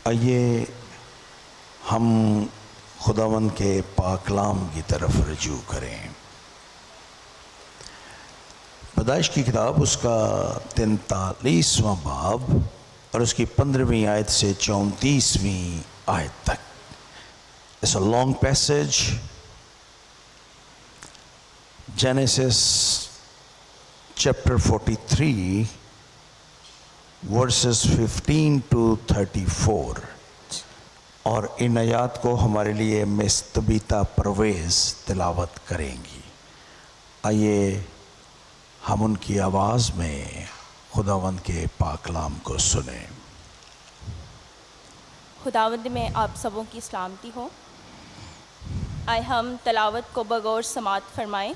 آئیے ہم خداوند کے پاک کلام کی طرف رجوع کریں۔ پیدائش کی کتاب اس کا 43واں باب اور اس کی 15ویں آیت سے 34ویں آیت تک۔ It's a long passage. Genesis chapter 43 verses 15 to 34، اور ان آیات کو ہمارے لیے مس تبیتا پرویز تلاوت کریں گی۔ آئیے ہم ان کی آواز میں خداوند کے پاک کلام کو سنیں۔ خداوند میں آپ سبوں کی سلامتی ہو۔ آئے ہم تلاوت کو بغور سماعت فرمائیں۔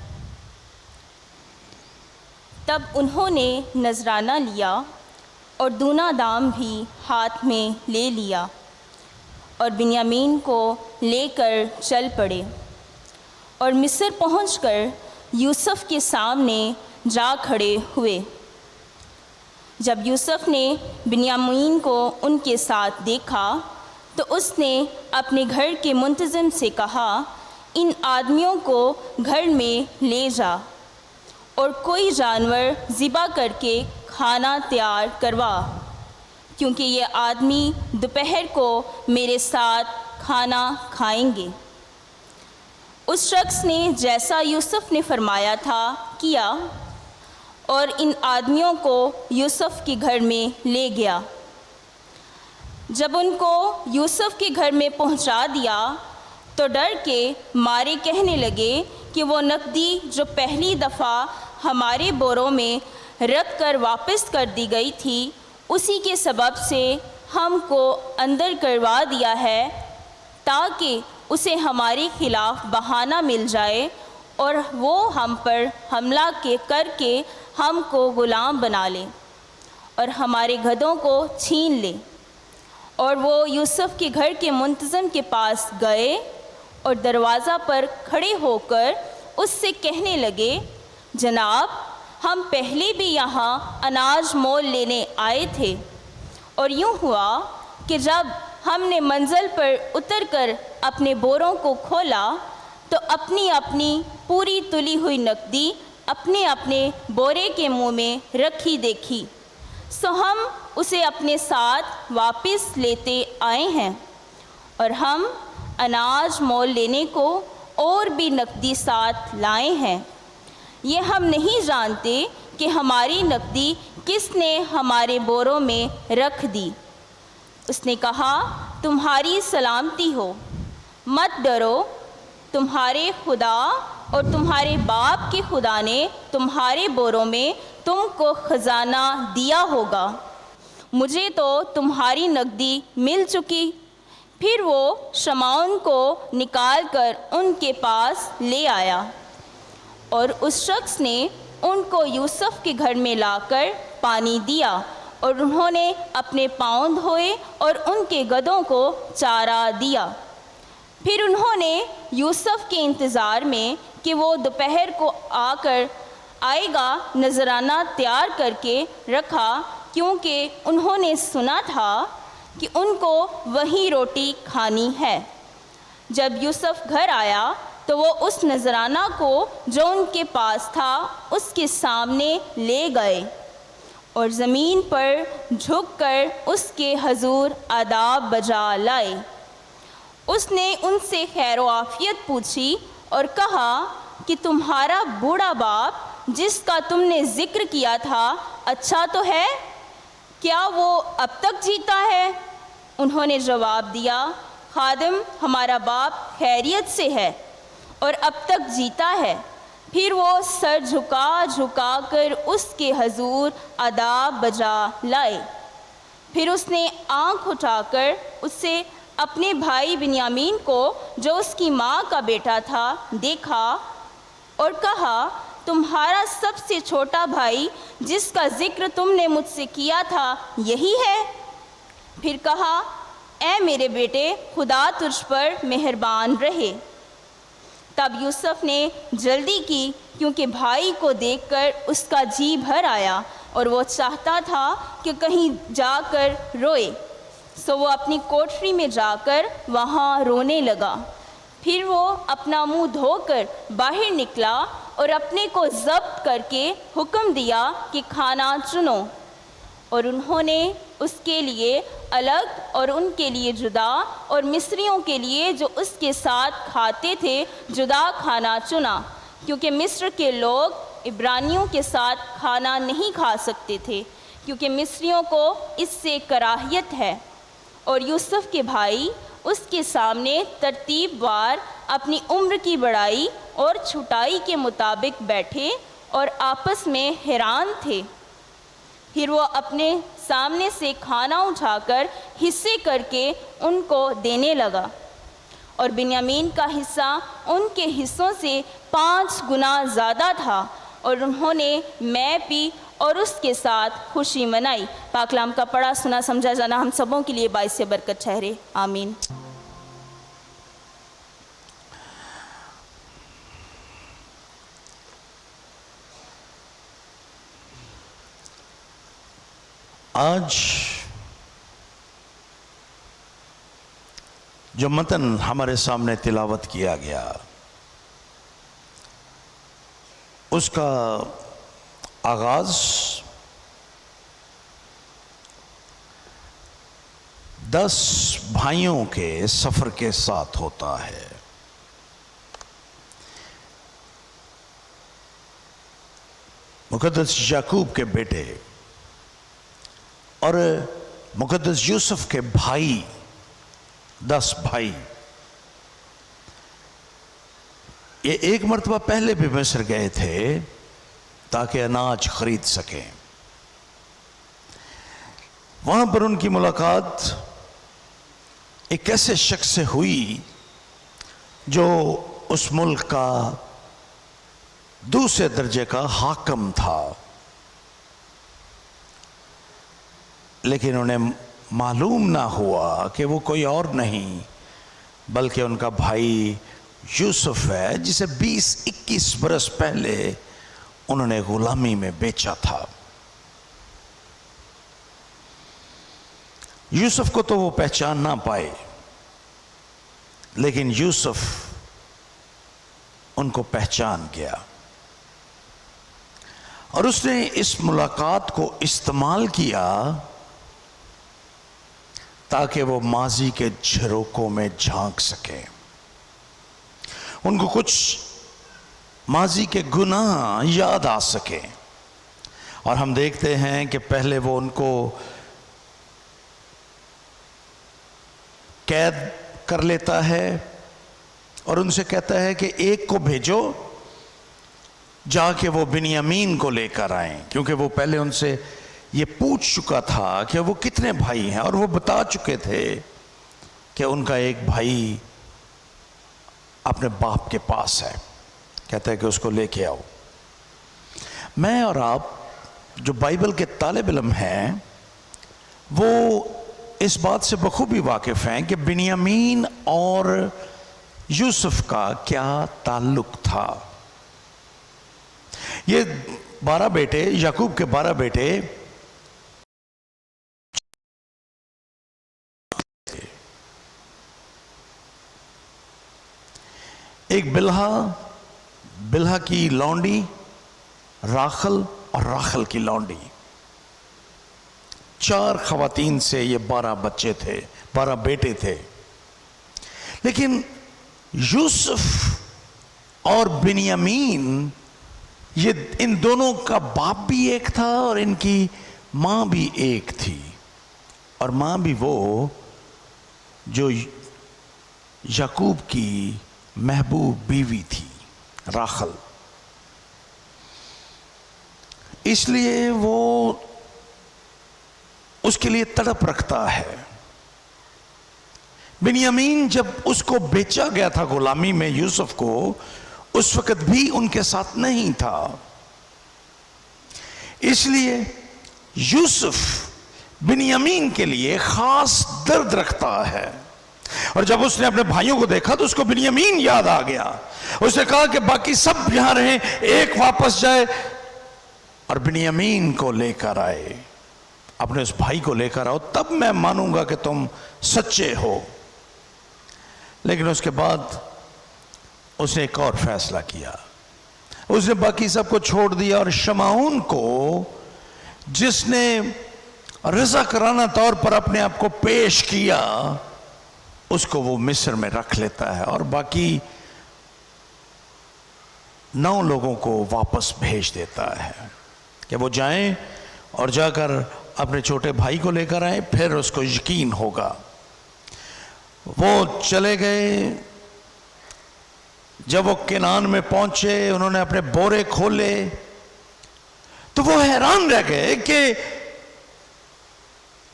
تب انہوں نے نذرانہ لیا اور دونا دام بھی ہاتھ میں لے لیا اور بنیامین کو لے کر چل پڑے اور مصر پہنچ کر یوسف کے سامنے جا کھڑے ہوئے۔ جب یوسف نے بنیامین کو ان کے ساتھ دیکھا تو اس نے اپنے گھر کے منتظم سے کہا، ان آدمیوں کو گھر میں لے جا اور کوئی جانور ذبح کر کے کھانا تیار کروا، کیونکہ یہ آدمی دوپہر کو میرے ساتھ کھانا کھائیں گے۔ اس شخص نے جیسا یوسف نے فرمایا تھا کیا اور ان آدمیوں کو یوسف کے گھر میں لے گیا۔ جب ان کو یوسف کے گھر میں پہنچا دیا تو ڈر کے مارے کہنے لگے کہ وہ نقدی جو پہلی دفعہ ہمارے بوروں میں رکھ کر واپس کر دی گئی تھی، اسی کے سبب سے ہم کو اندر کروا دیا ہے، تاکہ اسے ہمارے خلاف بہانہ مل جائے اور وہ ہم پر حملہ کر کے ہم کو غلام بنا لے اور ہمارے گدھوں کو چھین لے۔ اور وہ یوسف کے گھر کے منتظم کے پاس گئے اور دروازہ پر کھڑے ہو کر اس سے کہنے لگے، جناب، ہم پہلے بھی یہاں اناج مول لینے آئے تھے، اور یوں ہوا کہ جب ہم نے منزل پر اتر کر اپنے بوروں کو کھولا تو اپنی اپنی پوری تلی ہوئی نقدی اپنے اپنے بورے کے منہ میں رکھی دیکھی، سو ہم اسے اپنے ساتھ واپس لیتے آئے ہیں، اور ہم اناج مول لینے کو اور بھی نقدی ساتھ لائے ہیں۔ یہ ہم نہیں جانتے کہ ہماری نقدی کس نے ہمارے بوروں میں رکھ دی۔ اس نے کہا، تمہاری سلامتی ہو، مت ڈرو، تمہارے خدا اور تمہارے باپ کے خدا نے تمہارے بوروں میں تم کو خزانہ دیا ہوگا۔ مجھے تو تمہاری نقدی مل چکی۔ پھر وہ شمعون کو نکال کر ان کے پاس لے آیا، اور اس شخص نے ان کو یوسف کے گھر میں لا کر پانی دیا، اور انہوں نے اپنے پاؤں دھوئے اور ان کے گدھوں کو چارہ دیا۔ پھر انہوں نے یوسف کے انتظار میں کہ وہ دوپہر کو آئے گا نذرانہ تیار کر کے رکھا، کیونکہ انہوں نے سنا تھا کہ ان کو وہی روٹی کھانی ہے۔ جب یوسف گھر آیا تو وہ اس نذرانہ کو جو ان کے پاس تھا اس کے سامنے لے گئے اور زمین پر جھک کر اس کے حضور آداب بجا لائے۔ اس نے ان سے خیر و عافیت پوچھی اور کہا کہ تمہارا بوڑھا باپ جس کا تم نے ذکر کیا تھا اچھا تو ہے؟ کیا وہ اب تک جیتا ہے؟ انہوں نے جواب دیا، خادم، ہمارا باپ خیریت سے ہے اور اب تک جیتا ہے۔ پھر وہ سر جھکا جھکا کر اس کے حضور آداب بجا لائے۔ پھر اس نے آنکھ اٹھا کر اسے اپنے بھائی بنیامین کو جو اس کی ماں کا بیٹا تھا دیکھا اور کہا، تمہارا سب سے چھوٹا بھائی جس کا ذکر تم نے مجھ سے کیا تھا یہی ہے؟ پھر کہا، اے میرے بیٹے، خدا تجھ پر مہربان رہے۔ تب یوسف نے جلدی کی، کیونکہ بھائی کو دیکھ کر اس کا جی بھر آیا اور وہ چاہتا تھا کہ کہیں جا کر روئے۔ سو وہ اپنی کوٹری میں جا کر وہاں رونے لگا۔ پھر وہ اپنا منہ دھو کر باہر نکلا اور اپنے کو ضبط کر کے حکم دیا کہ کھانا چنو، اور انہوں نے اس کے لیے الگ اور ان کے لیے جدا اور مصریوں کے لیے جو اس کے ساتھ کھاتے تھے جدا کھانا چنا، کیونکہ مصر کے لوگ عبرانیوں کے ساتھ کھانا نہیں کھا سکتے تھے، کیونکہ مصریوں کو اس سے کراہیت ہے۔ اور یوسف کے بھائی اس کے سامنے ترتیب وار اپنی عمر کی بڑائی اور چھٹائی کے مطابق بیٹھے اور آپس میں حیران تھے۔ پھر وہ اپنے سامنے سے کھانا اٹھا کر حصے کر کے ان کو دینے لگا، اور بنیامین کا حصہ ان کے حصوں سے 5 گنا زیادہ تھا، اور انہوں نے میں پی اور اس کے ساتھ خوشی منائی۔ پاک کلام کا پڑھا سنا سمجھا جانا ہم سبوں کے لیے باعث برکت ٹھہرے، آمین۔ آج جو متن ہمارے سامنے تلاوت کیا گیا اس کا آغاز 10 بھائیوں کے سفر کے ساتھ ہوتا ہے۔ مقدس یعقوب کے بیٹے اور مقدس یوسف کے بھائی، 10 بھائی، یہ ایک مرتبہ پہلے بھی مصر گئے تھے تاکہ اناج خرید سکیں۔ وہاں پر ان کی ملاقات ایک ایسے شخص سے ہوئی جو اس ملک کا دوسرے درجے کا حاکم تھا، لیکن انہیں معلوم نہ ہوا کہ وہ کوئی اور نہیں بلکہ ان کا بھائی یوسف ہے، جسے 20-21 برس پہلے انہوں نے غلامی میں بیچا تھا۔ یوسف کو تو وہ پہچان نہ پائے، لیکن یوسف ان کو پہچان گیا، اور اس نے اس ملاقات کو استعمال کیا تاکہ وہ ماضی کے جھروکوں میں جھانک سکیں، ان کو کچھ ماضی کے گناہ یاد آ سکیں۔ اور ہم دیکھتے ہیں کہ پہلے وہ ان کو قید کر لیتا ہے اور ان سے کہتا ہے کہ ایک کو بھیجو جا کے وہ بنیامین کو لے کر آئیں، کیونکہ وہ پہلے ان سے یہ پوچھ چکا تھا کہ وہ کتنے بھائی ہیں، اور وہ بتا چکے تھے کہ ان کا ایک بھائی اپنے باپ کے پاس ہے، کہتا ہے کہ اس کو لے کے آؤ۔ میں اور آپ جو بائبل کے طالب علم ہیں وہ اس بات سے بخوبی واقف ہیں کہ بنیامین اور یوسف کا کیا تعلق تھا۔ یہ 12 بیٹے، یعقوب کے 12 بیٹے، ایک بلہا کی لونڈی، راخل اور راخل کی لونڈی، 4 خواتین سے یہ 12 بچے تھے، 12 بیٹے تھے۔ لیکن یوسف اور بنیامین، یہ ان دونوں کا باپ بھی ایک تھا اور ان کی ماں بھی ایک تھی، اور ماں بھی وہ جو یعقوب کی محبوب بیوی تھی، راخل۔ اس لیے وہ اس کے لیے تڑپ رکھتا ہے۔ بنیامین جب اس کو بیچا گیا تھا غلامی میں یوسف کو، اس وقت بھی ان کے ساتھ نہیں تھا، اس لیے یوسف بنیامین کے لیے خاص درد رکھتا ہے۔ اور جب اس نے اپنے بھائیوں کو دیکھا تو اس کو بنیامین یاد آ گیا۔ اس نے کہا کہ باقی سب یہاں رہیں، ایک واپس جائے اور بنیامین کو لے کر آئے۔ اپنے اس بھائی کو لے کر آؤ، تب میں مانوں گا کہ تم سچے ہو۔ لیکن اس کے بعد اس نے ایک اور فیصلہ کیا، اس نے باقی سب کو چھوڑ دیا اور شمعون کو، جس نے رضا کرانہ طور پر اپنے آپ کو پیش کیا، اس کو وہ مصر میں رکھ لیتا ہے اور باقی 9 لوگوں کو واپس بھیج دیتا ہے کہ وہ جائیں اور جا کر اپنے چھوٹے بھائی کو لے کر آئیں، پھر اس کو یقین ہوگا۔ وہ چلے گئے، جب وہ کنعان میں پہنچے، انہوں نے اپنے بورے کھولے تو وہ حیران رہ گئے کہ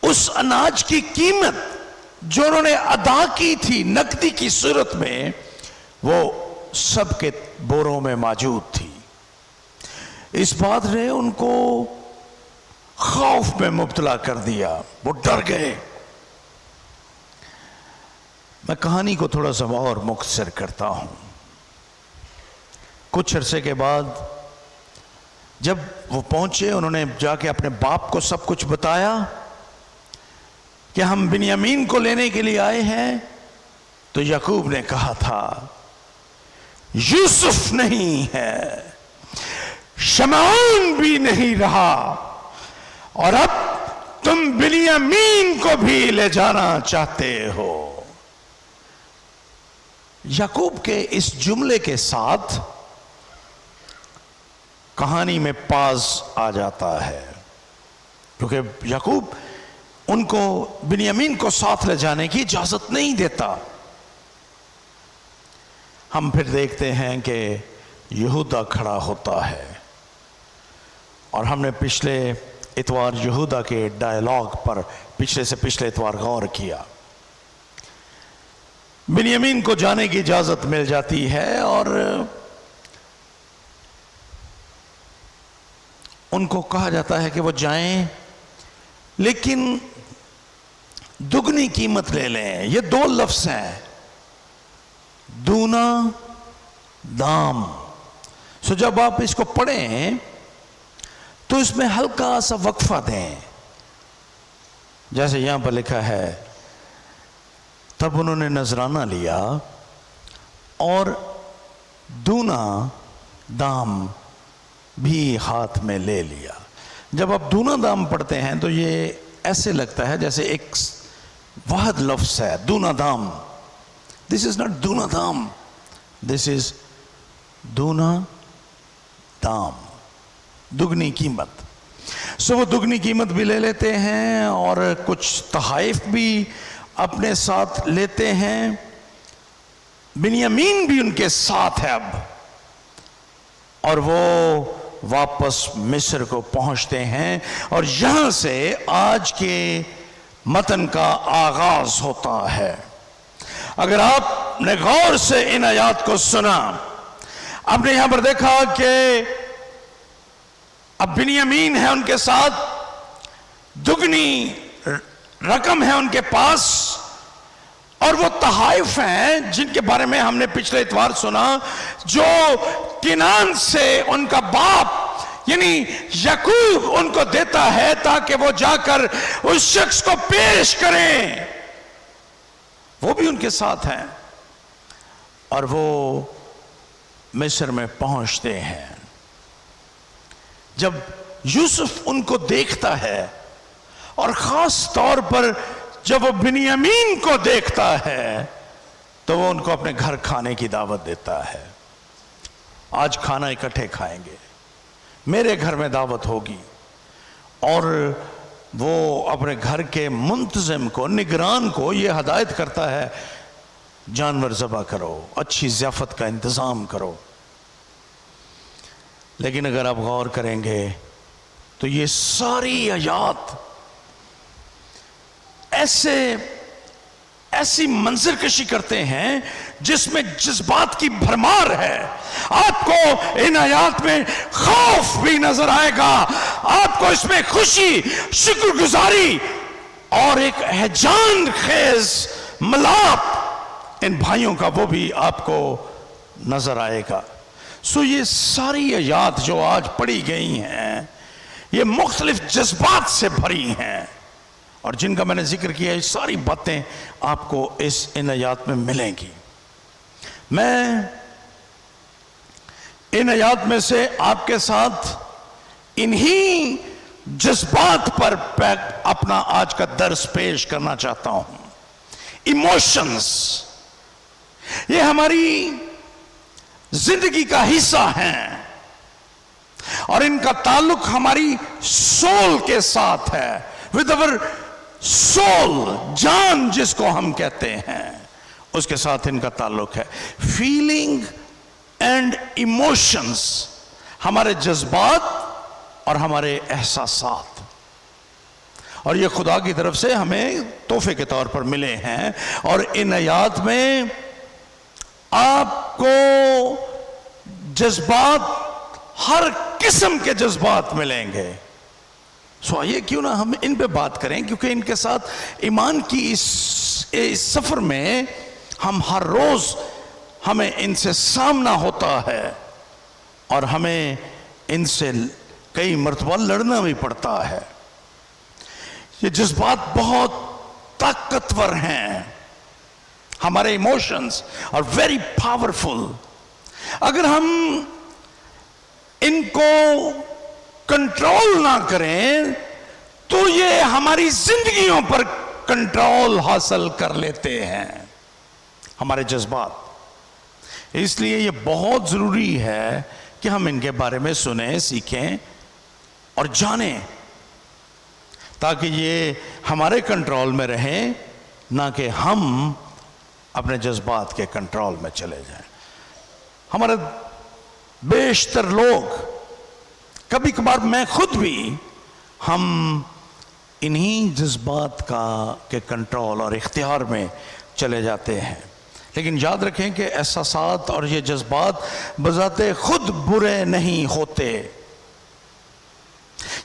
اس اناج کی قیمت جو انہوں نے ادا کی تھی نقدی کی صورت میں، وہ سب کے بوروں میں موجود تھی۔ اس بات نے ان کو خوف میں مبتلا کر دیا، وہ ڈر گئے۔ میں کہانی کو تھوڑا سا اور مختصر کرتا ہوں۔ کچھ عرصے کے بعد جب وہ پہنچے، انہوں نے جا کے اپنے باپ کو سب کچھ بتایا کہ ہم بنیامین کو لینے کے لیے آئے ہیں، تو یعقوب نے کہا تھا یوسف نہیں ہے، شمعون بھی نہیں رہا، اور اب تم بنیامین کو بھی لے جانا چاہتے ہو۔ یعقوب کے اس جملے کے ساتھ کہانی میں پاز آ جاتا ہے، کیونکہ یعقوب ان کو بنیامین کو ساتھ لے جانے کی اجازت نہیں دیتا۔ ہم پھر دیکھتے ہیں کہ یہودا کھڑا ہوتا ہے، اور ہم نے پچھلے اتوار یہودا کے ڈائلاگ پر پچھلے سے پچھلے اتوار غور کیا۔ بنیامین کو جانے کی اجازت مل جاتی ہے اور ان کو کہا جاتا ہے کہ وہ جائیں، لیکن دگنی قیمت لے لیں۔ یہ 2 لفظ ہیں، دونا دام۔ جب آپ اس کو پڑھیں تو اس میں ہلکا سا وقفہ دیں، جیسے یہاں پر لکھا ہے تب انہوں نے نذرانہ لیا اور دونا دام بھی ہاتھ میں لے لیا۔ جب آپ دونا دام پڑھتے ہیں تو یہ ایسے لگتا ہے جیسے ایک واحد لفظ ہے، دونا دام۔ This is not دونا دام، this is دونا دام، دگنی قیمت۔ وہ دگنی قیمت بھی لے لیتے ہیں اور کچھ تحائف بھی اپنے ساتھ لیتے ہیں۔ بنیامین بھی ان کے ساتھ ہے اب، اور وہ واپس مصر کو پہنچتے ہیں، اور یہاں سے آج کے متن کا آغاز ہوتا ہے۔ اگر آپ نے غور سے ان آیات کو سنا، آپ نے یہاں پر دیکھا کہ اب بنیامین ہے ان کے ساتھ، دگنی رقم ہے ان کے پاس، اور وہ تحائف ہیں جن کے بارے میں ہم نے پچھلے اتوار سنا، جو کنعان سے ان کا باپ یعنی یعقوب ان کو دیتا ہے تاکہ وہ جا کر اس شخص کو پیش کریں۔ وہ بھی ان کے ساتھ ہیں، اور وہ مصر میں پہنچتے ہیں۔ جب یوسف ان کو دیکھتا ہے، اور خاص طور پر جب وہ بنیامین کو دیکھتا ہے، تو وہ ان کو اپنے گھر کھانے کی دعوت دیتا ہے۔ آج کھانا اکٹھے کھائیں گے، میرے گھر میں دعوت ہوگی۔ اور وہ اپنے گھر کے منتظم کو، نگران کو یہ ہدایت کرتا ہے، جانور ذبح کرو، اچھی ضیافت کا انتظام کرو۔ لیکن اگر آپ غور کریں گے تو یہ ساری آیات ایسی منظر کشی کرتے ہیں جس میں جذبات کی بھرمار ہے۔ آپ کو ان آیات میں خوف بھی نظر آئے گا، آپ کو اس میں خوشی، شکر گزاری اور ایک ہیجان خیز ملاپ ان بھائیوں کا وہ بھی آپ کو نظر آئے گا۔ یہ ساری آیات جو آج پڑھی گئی ہیں، یہ مختلف جذبات سے بھری ہیں، اور جن کا میں نے ذکر کیا یہ ساری باتیں آپ کو ان آیات میں ملیں گی۔ میں ان آیات میں سے آپ کے ساتھ انہی جذبات پر اپنا آج کا درس پیش کرنا چاہتا ہوں۔ ایموشنز یہ ہماری زندگی کا حصہ ہیں، اور ان کا تعلق ہماری سول کے ساتھ ہے، with our soul، جان جس کو ہم کہتے ہیں، اس کے ساتھ ان کا تعلق ہے۔ فیلنگ اینڈ ایموشنز، ہمارے جذبات اور ہمارے احساسات، اور یہ خدا کی طرف سے ہمیں تحفے کے طور پر ملے ہیں، اور ان آیات میں آپ کو جذبات، ہر قسم کے جذبات ملیں گے۔ سو آئیے کیوں نہ ہم ان پہ بات کریں، کیونکہ ان کے ساتھ ایمان کی اس سفر میں ہم ہر روز ہمیں ان سے سامنا ہوتا ہے، اور ہمیں ان سے کئی مرتبہ لڑنا بھی پڑتا ہے۔ یہ جذبات بہت طاقتور ہیں، ہمارے ایموشنز اور ویری پاورفل۔ اگر ہم ان کو کنٹرول نہ کریں تو یہ ہماری زندگیوں پر کنٹرول حاصل کر لیتے ہیں، ہمارے جذبات۔ اس لیے یہ بہت ضروری ہے کہ ہم ان کے بارے میں سنیں، سیکھیں اور جانیں، تاکہ یہ ہمارے کنٹرول میں رہیں، نہ کہ ہم اپنے جذبات کے کنٹرول میں چلے جائیں۔ ہمارے بیشتر لوگ، کبھی کبھار میں خود بھی، ہم انہی جذبات کے کنٹرول اور اختیار میں چلے جاتے ہیں۔ لیکن یاد رکھیں کہ احساسات اور یہ جذبات بذات خود برے نہیں ہوتے،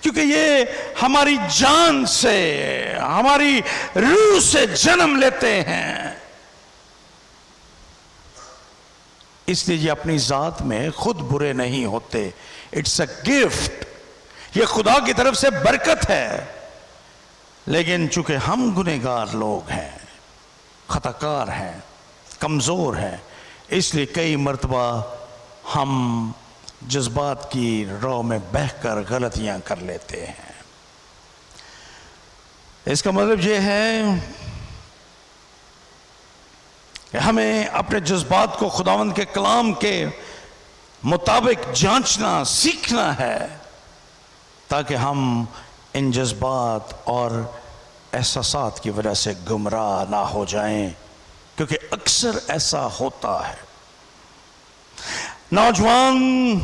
کیونکہ یہ ہماری جان سے، ہماری روح سے جنم لیتے ہیں۔ اس لیے یہ اپنی ذات میں خود برے نہیں ہوتے۔ اٹس اے گفٹ، یہ خدا کی طرف سے برکت ہے۔ لیکن چونکہ ہم گنہگار لوگ ہیں، خطاکار ہیں، کمزور ہیں، اس لیے کئی مرتبہ ہم جذبات کی راہ میں بہہ کر غلطیاں کر لیتے ہیں۔ اس کا مطلب یہ ہے کہ ہمیں اپنے جذبات کو خداوند کے کلام کے مطابق جانچنا سیکھنا ہے، تاکہ ہم ان جذبات اور احساسات کی وجہ سے گمراہ نہ ہو جائیں، کیونکہ اکثر ایسا ہوتا ہے۔ نوجوان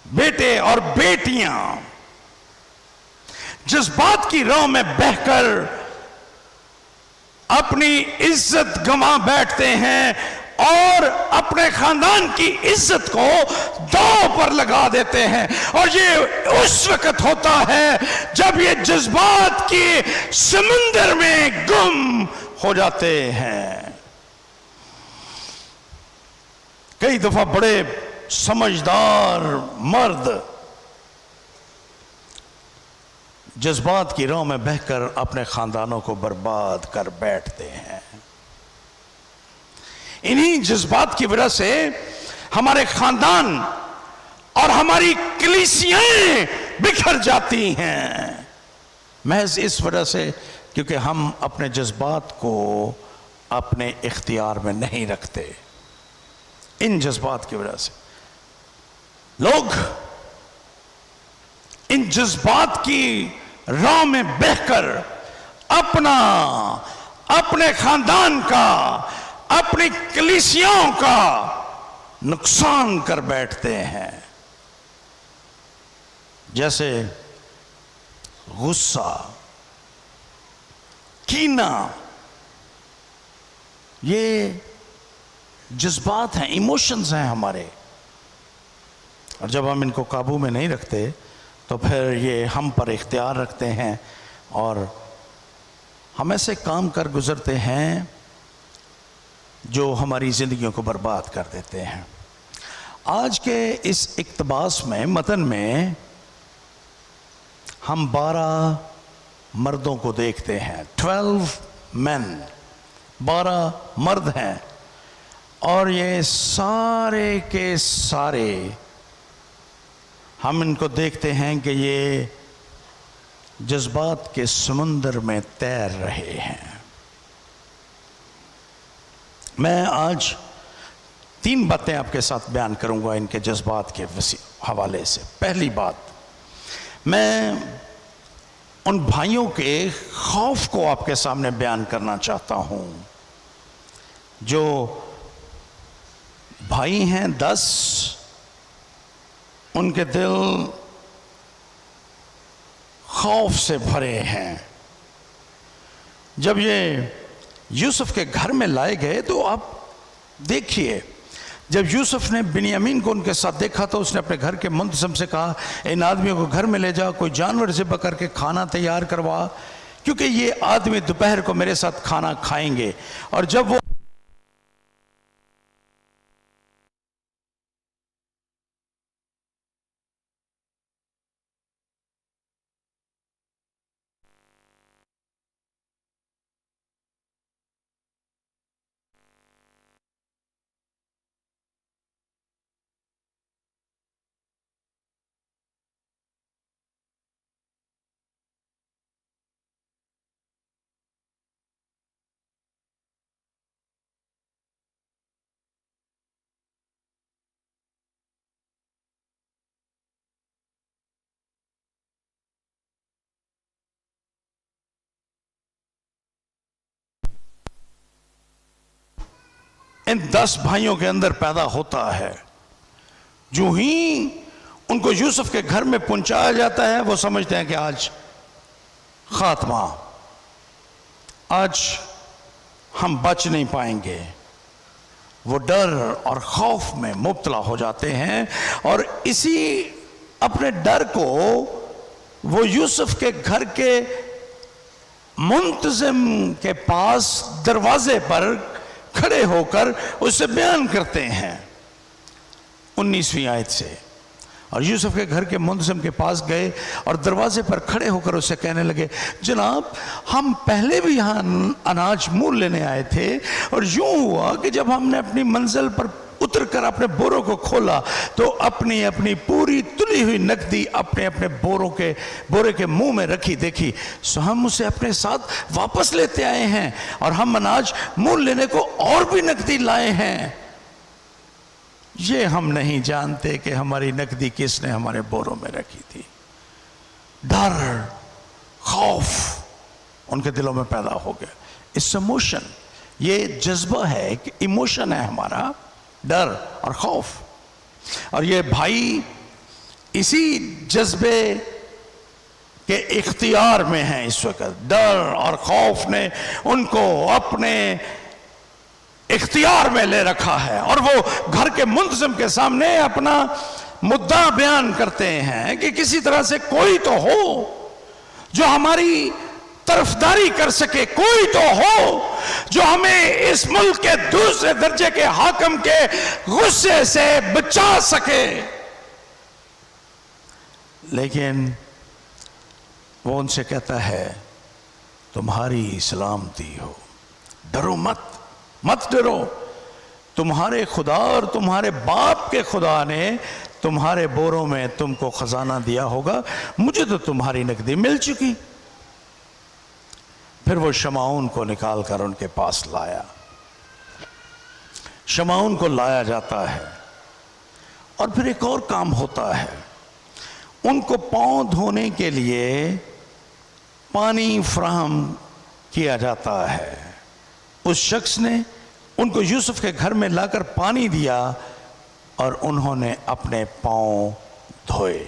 بیٹے اور بیٹیاں جذبات کی راہ میں بہہ کر اپنی عزت گنوا بیٹھتے ہیں، اور اپنے خاندان کی عزت کو داؤ پر لگا دیتے ہیں، اور یہ اس وقت ہوتا ہے جب یہ جذبات کے سمندر میں گم ہو جاتے ہیں۔ کئی دفعہ بڑے سمجھدار مرد جذبات کی راہ میں بہہ کر اپنے خاندانوں کو برباد کر بیٹھتے ہیں۔ انہی جذبات کی وجہ سے ہمارے خاندان اور ہماری کلیسیاں بکھر جاتی ہیں، محض اس وجہ سے کیونکہ ہم اپنے جذبات کو اپنے اختیار میں نہیں رکھتے۔ ان جذبات کی وجہ سے لوگ ان جذبات کی راہ میں بہہ کر اپنے خاندان کا، اپنی کلیسیاؤں کا نقصان کر بیٹھتے ہیں۔ جیسے غصہ، کینہ، یہ جذبات ہیں، ایموشنز ہیں ہمارے، اور جب ہم ان کو قابو میں نہیں رکھتے تو پھر یہ ہم پر اختیار رکھتے ہیں، اور ہم ایسے کام کر گزرتے ہیں جو ہماری زندگیوں کو برباد کر دیتے ہیں۔ آج کے اس اقتباس میں متن میں ہم 12 مردوں کو دیکھتے ہیں. 12 men، 12 مرد ہیں، اور یہ سارے کے سارے ہم ان کو دیکھتے ہیں کہ یہ جذبات کے سمندر میں تیر رہے ہیں. میں آج 3 باتیں آپ کے ساتھ بیان کروں گا ان کے جذبات کے حوالے سے. پہلی بات، میں ان بھائیوں کے خوف کو آپ کے سامنے بیان کرنا چاہتا ہوں. جو بھائی ہیں 10، ان کے دل خوف سے بھرے ہیں. جب یہ یوسف کے گھر میں لائے گئے تو آپ دیکھیے، جب یوسف نے بنیامین کو ان کے ساتھ دیکھا تو اس نے اپنے گھر کے منتظم سے کہا، ان آدمیوں کو گھر میں لے جا، کوئی جانور ذبح کر کے کھانا تیار کروا، کیونکہ یہ آدمی دوپہر کو میرے ساتھ کھانا کھائیں گے. اور جب وہ ان 10 بھائیوں کے اندر پیدا ہوتا ہے، جو ہی ان کو یوسف کے گھر میں پہنچایا جاتا ہے وہ سمجھتے ہیں کہ آج خاتمہ، آج ہم بچ نہیں پائیں گے. وہ ڈر اور خوف میں مبتلا ہو جاتے ہیں، اور اسی اپنے ڈر کو وہ یوسف کے گھر کے منتظم کے پاس دروازے پر کھڑے ہو کر اس سے بیان کرتے ہیں. 19ویں آیت سے، اور یوسف کے گھر کے منتظم کے پاس گئے اور دروازے پر کھڑے ہو کر اس سے کہنے لگے، جناب ہم پہلے بھی یہاں اناج مول لینے آئے تھے، اور یوں ہوا کہ جب ہم نے اپنی منزل پر اتر کر اپنے بوروں کو کھولا تو اپنی پوری تلی ہوئی نقدی اپنے بورے کے منہ میں رکھی دیکھی، سو ہم اسے اپنے ساتھ واپس لیتے آئے ہیں، اور ہم اناج مول لینے کو اور بھی نقدی لائے ہیں. یہ ہم نہیں جانتے کہ ہماری نقدی کس نے ہمارے بوروں میں رکھی تھی. ڈر، خوف ان کے دلوں میں پیدا ہو گیا. اس ایموشن، یہ جذبہ ہے کہ ایموشن ہے ہمارا، ڈر اور خوف. اور یہ بھائی اسی جذبے کے اختیار میں ہیں اس وقت. ڈر اور خوف نے ان کو اپنے اختیار میں لے رکھا ہے، اور وہ گھر کے منتظم کے سامنے اپنا مدعا بیان کرتے ہیں کہ کسی طرح سے کوئی تو ہو جو ہماری طرفداری کر سکے، کوئی تو ہو جو ہمیں اس ملک کے دوسرے درجے کے حاکم کے غصے سے بچا سکے. لیکن وہ ان سے کہتا ہے، تمہاری سلامتی ہو، ڈرو مت ڈرو. تمہارے خدا اور تمہارے باپ کے خدا نے تمہارے بوروں میں تم کو خزانہ دیا ہوگا، مجھے تو تمہاری نقدی مل چکی. پھر وہ شمعون کو نکال کر ان کے پاس لایا. شمعون کو لایا جاتا ہے، اور پھر ایک اور کام ہوتا ہے. ان کو پاؤں دھونے کے لیے پانی فراہم کیا جاتا ہے. اس شخص نے ان کو یوسف کے گھر میں لا کر پانی دیا، اور انہوں نے اپنے پاؤں دھوئے.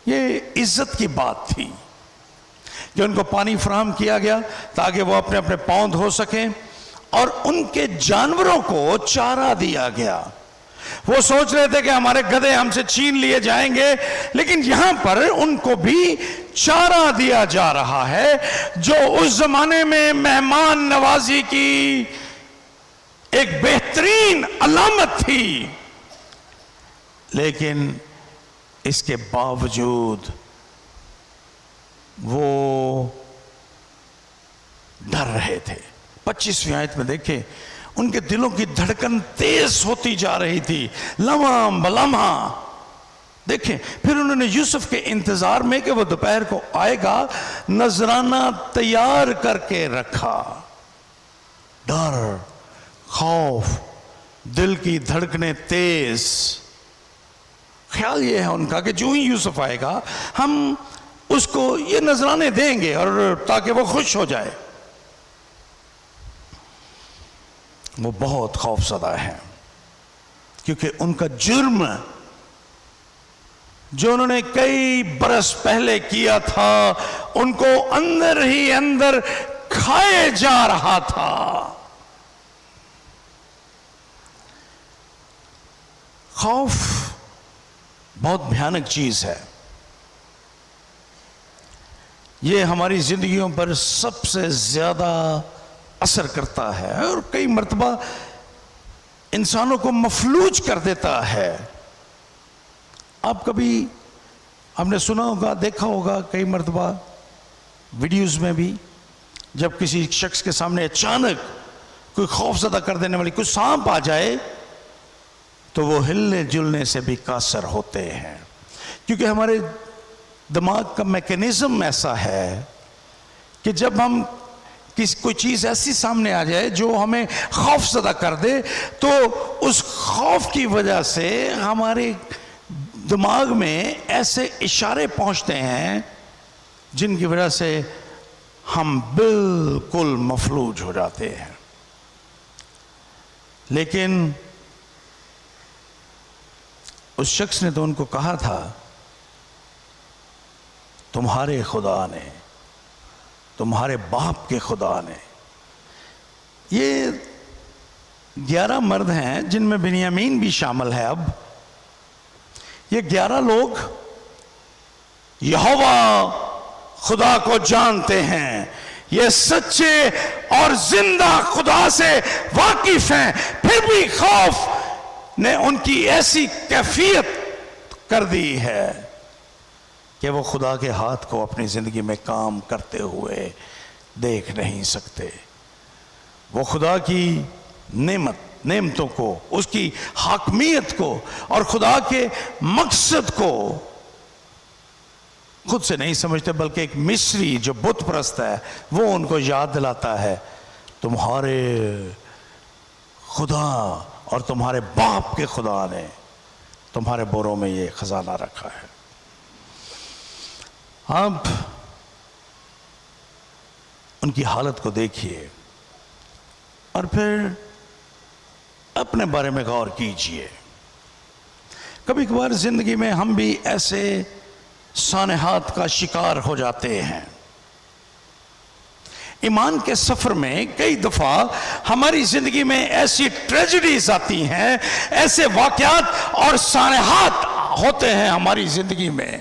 یہ عزت کی بات تھی کہ ان کو پانی فراہم کیا گیا تاکہ وہ اپنے پاؤں دھو سکیں، اور ان کے جانوروں کو چارہ دیا گیا. وہ سوچ رہے تھے کہ ہمارے گدھے ہم سے چھین لیے جائیں گے، لیکن یہاں پر ان کو بھی چارہ دیا جا رہا ہے، جو اس زمانے میں مہمان نوازی کی ایک بہترین علامت تھی. لیکن اس کے باوجود وہ ڈر رہے تھے۔ 25ویں آیت میں دیکھیں، ان کے دلوں کی دھڑکن تیز ہوتی جا رہی تھی لمحہ بلمحہ۔ دیکھیں پھر انہوں نے یوسف کے انتظار میں کہ وہ دوپہر کو آئے گا نذرانہ تیار کر کے رکھا۔ ڈر، خوف، دل کی دھڑکنیں تیز۔ خیال یہ ہے ان کا کہ جو ہی یوسف آئے گا ہم اس کو یہ نذرانے دیں گے اور تاکہ وہ خوش ہو جائے۔ وہ بہت خوف زدہ ہیں کیونکہ ان کا جرم جو انہوں نے کئی برس پہلے کیا تھا ان کو اندر ہی اندر کھائے جا رہا تھا۔ خوف بہت بھیانک چیز ہے۔ یہ ہماری زندگیوں پر سب سے زیادہ اثر کرتا ہے اور کئی مرتبہ انسانوں کو مفلوج کر دیتا ہے۔ آپ کبھی ہم نے سنا ہوگا، دیکھا ہوگا کئی مرتبہ ویڈیوز میں بھی، جب کسی شخص کے سامنے اچانک کوئی خوف زدہ کر دینے والی کوئی سانپ آ جائے تو وہ ہلنے جلنے سے بھی قاصر ہوتے ہیں، کیونکہ ہمارے دماغ کا میکینزم ایسا ہے کہ جب ہم کوئی چیز ایسی سامنے آ جائے جو ہمیں خوف زدہ کر دے تو اس خوف کی وجہ سے ہمارے دماغ میں ایسے اشارے پہنچتے ہیں جن کی وجہ سے ہم بالکل مفلوج ہو جاتے ہیں۔ لیکن اس شخص نے تو ان کو کہا تھا تمہارے خدا نے، تمہارے باپ کے خدا نے۔ یہ 11 مرد ہیں جن میں بنیامین بھی شامل ہے۔ اب یہ 11 لوگ یہوہ خدا کو جانتے ہیں، یہ سچے اور زندہ خدا سے واقف ہیں، پھر بھی خوف نے ان کی ایسی کیفیت کر دی ہے کہ وہ خدا کے ہاتھ کو اپنی زندگی میں کام کرتے ہوئے دیکھ نہیں سکتے۔ وہ خدا کی نعمتوں کو، اس کی حاکمیت کو اور خدا کے مقصد کو خود سے نہیں سمجھتے، بلکہ ایک مصری جو بت پرست ہے وہ ان کو یاد دلاتا ہے تمہارے خدا اور تمہارے باپ کے خدا نے تمہارے بوروں میں یہ خزانہ رکھا ہے۔ آپ ان کی حالت کو دیکھیے اور پھر اپنے بارے میں غور کیجئے۔ کبھی کبھار زندگی میں ہم بھی ایسے سانحات کا شکار ہو جاتے ہیں۔ ایمان کے سفر میں کئی دفعہ ہماری زندگی میں ایسی ٹریجڈیز آتی ہیں، ایسے واقعات اور سانحات ہوتے ہیں ہماری زندگی میں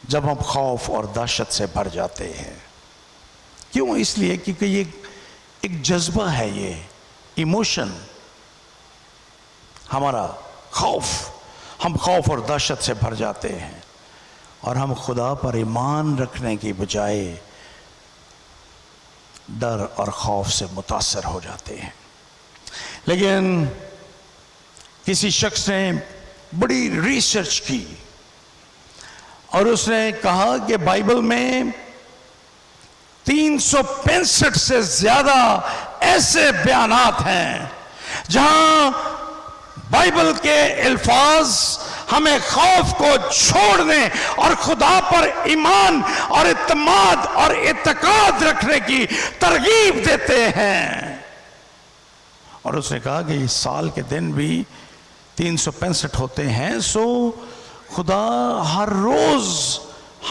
جب ہم خوف اور دہشت سے بھر جاتے ہیں۔ کیوں؟ اس لیے کیونکہ یہ ایک جذبہ ہے، یہ ایموشن ہمارا خوف، ہم خوف اور دہشت سے بھر جاتے ہیں اور ہم خدا پر ایمان رکھنے کی بجائے ڈر اور خوف سے متاثر ہو جاتے ہیں۔ لیکن کسی شخص نے بڑی ریسرچ کی اور اس نے کہا کہ بائبل میں 365 سے زیادہ ایسے بیانات ہیں جہاں بائبل کے الفاظ ہمیں خوف کو چھوڑنے اور خدا پر ایمان اور اعتماد اور اعتقاد رکھنے کی ترغیب دیتے ہیں۔ اور اس نے کہا کہ اس سال کے دن بھی 365 ہوتے ہیں، سو خدا ہر روز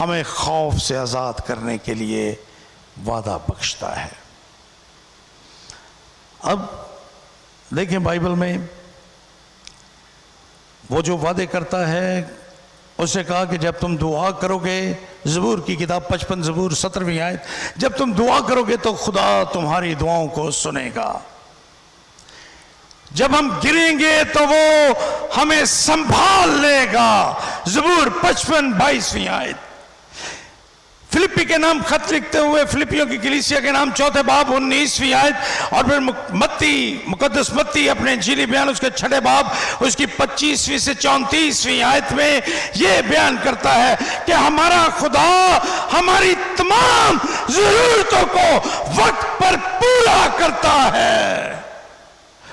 ہمیں خوف سے آزاد کرنے کے لیے وعدہ بخشتا ہے۔ اب دیکھیں بائبل میں وہ جو وعدے کرتا ہے، اس نے کہا کہ جب تم دعا کرو گے، زبور کی کتاب 55 زبور 17ویں آیت، جب تم دعا کرو گے تو خدا تمہاری دعاؤں کو سنے گا۔ جب ہم گریں گے تو وہ ہمیں سنبھال لے گا۔ زبور 55-22 آیت۔ فلپی کے نام خط لکھتے ہوئے فلپیوں کی کلیسیا کے نام 4 باب 19 آیت، اور پھر مقدس متی اپنے انجیلی بیان اس کے 6 باب اس کی 25 سے 34 آیت میں یہ بیان کرتا ہے کہ ہمارا خدا ہماری تمام ضرورتوں کو وقت پر پورا کرتا ہے۔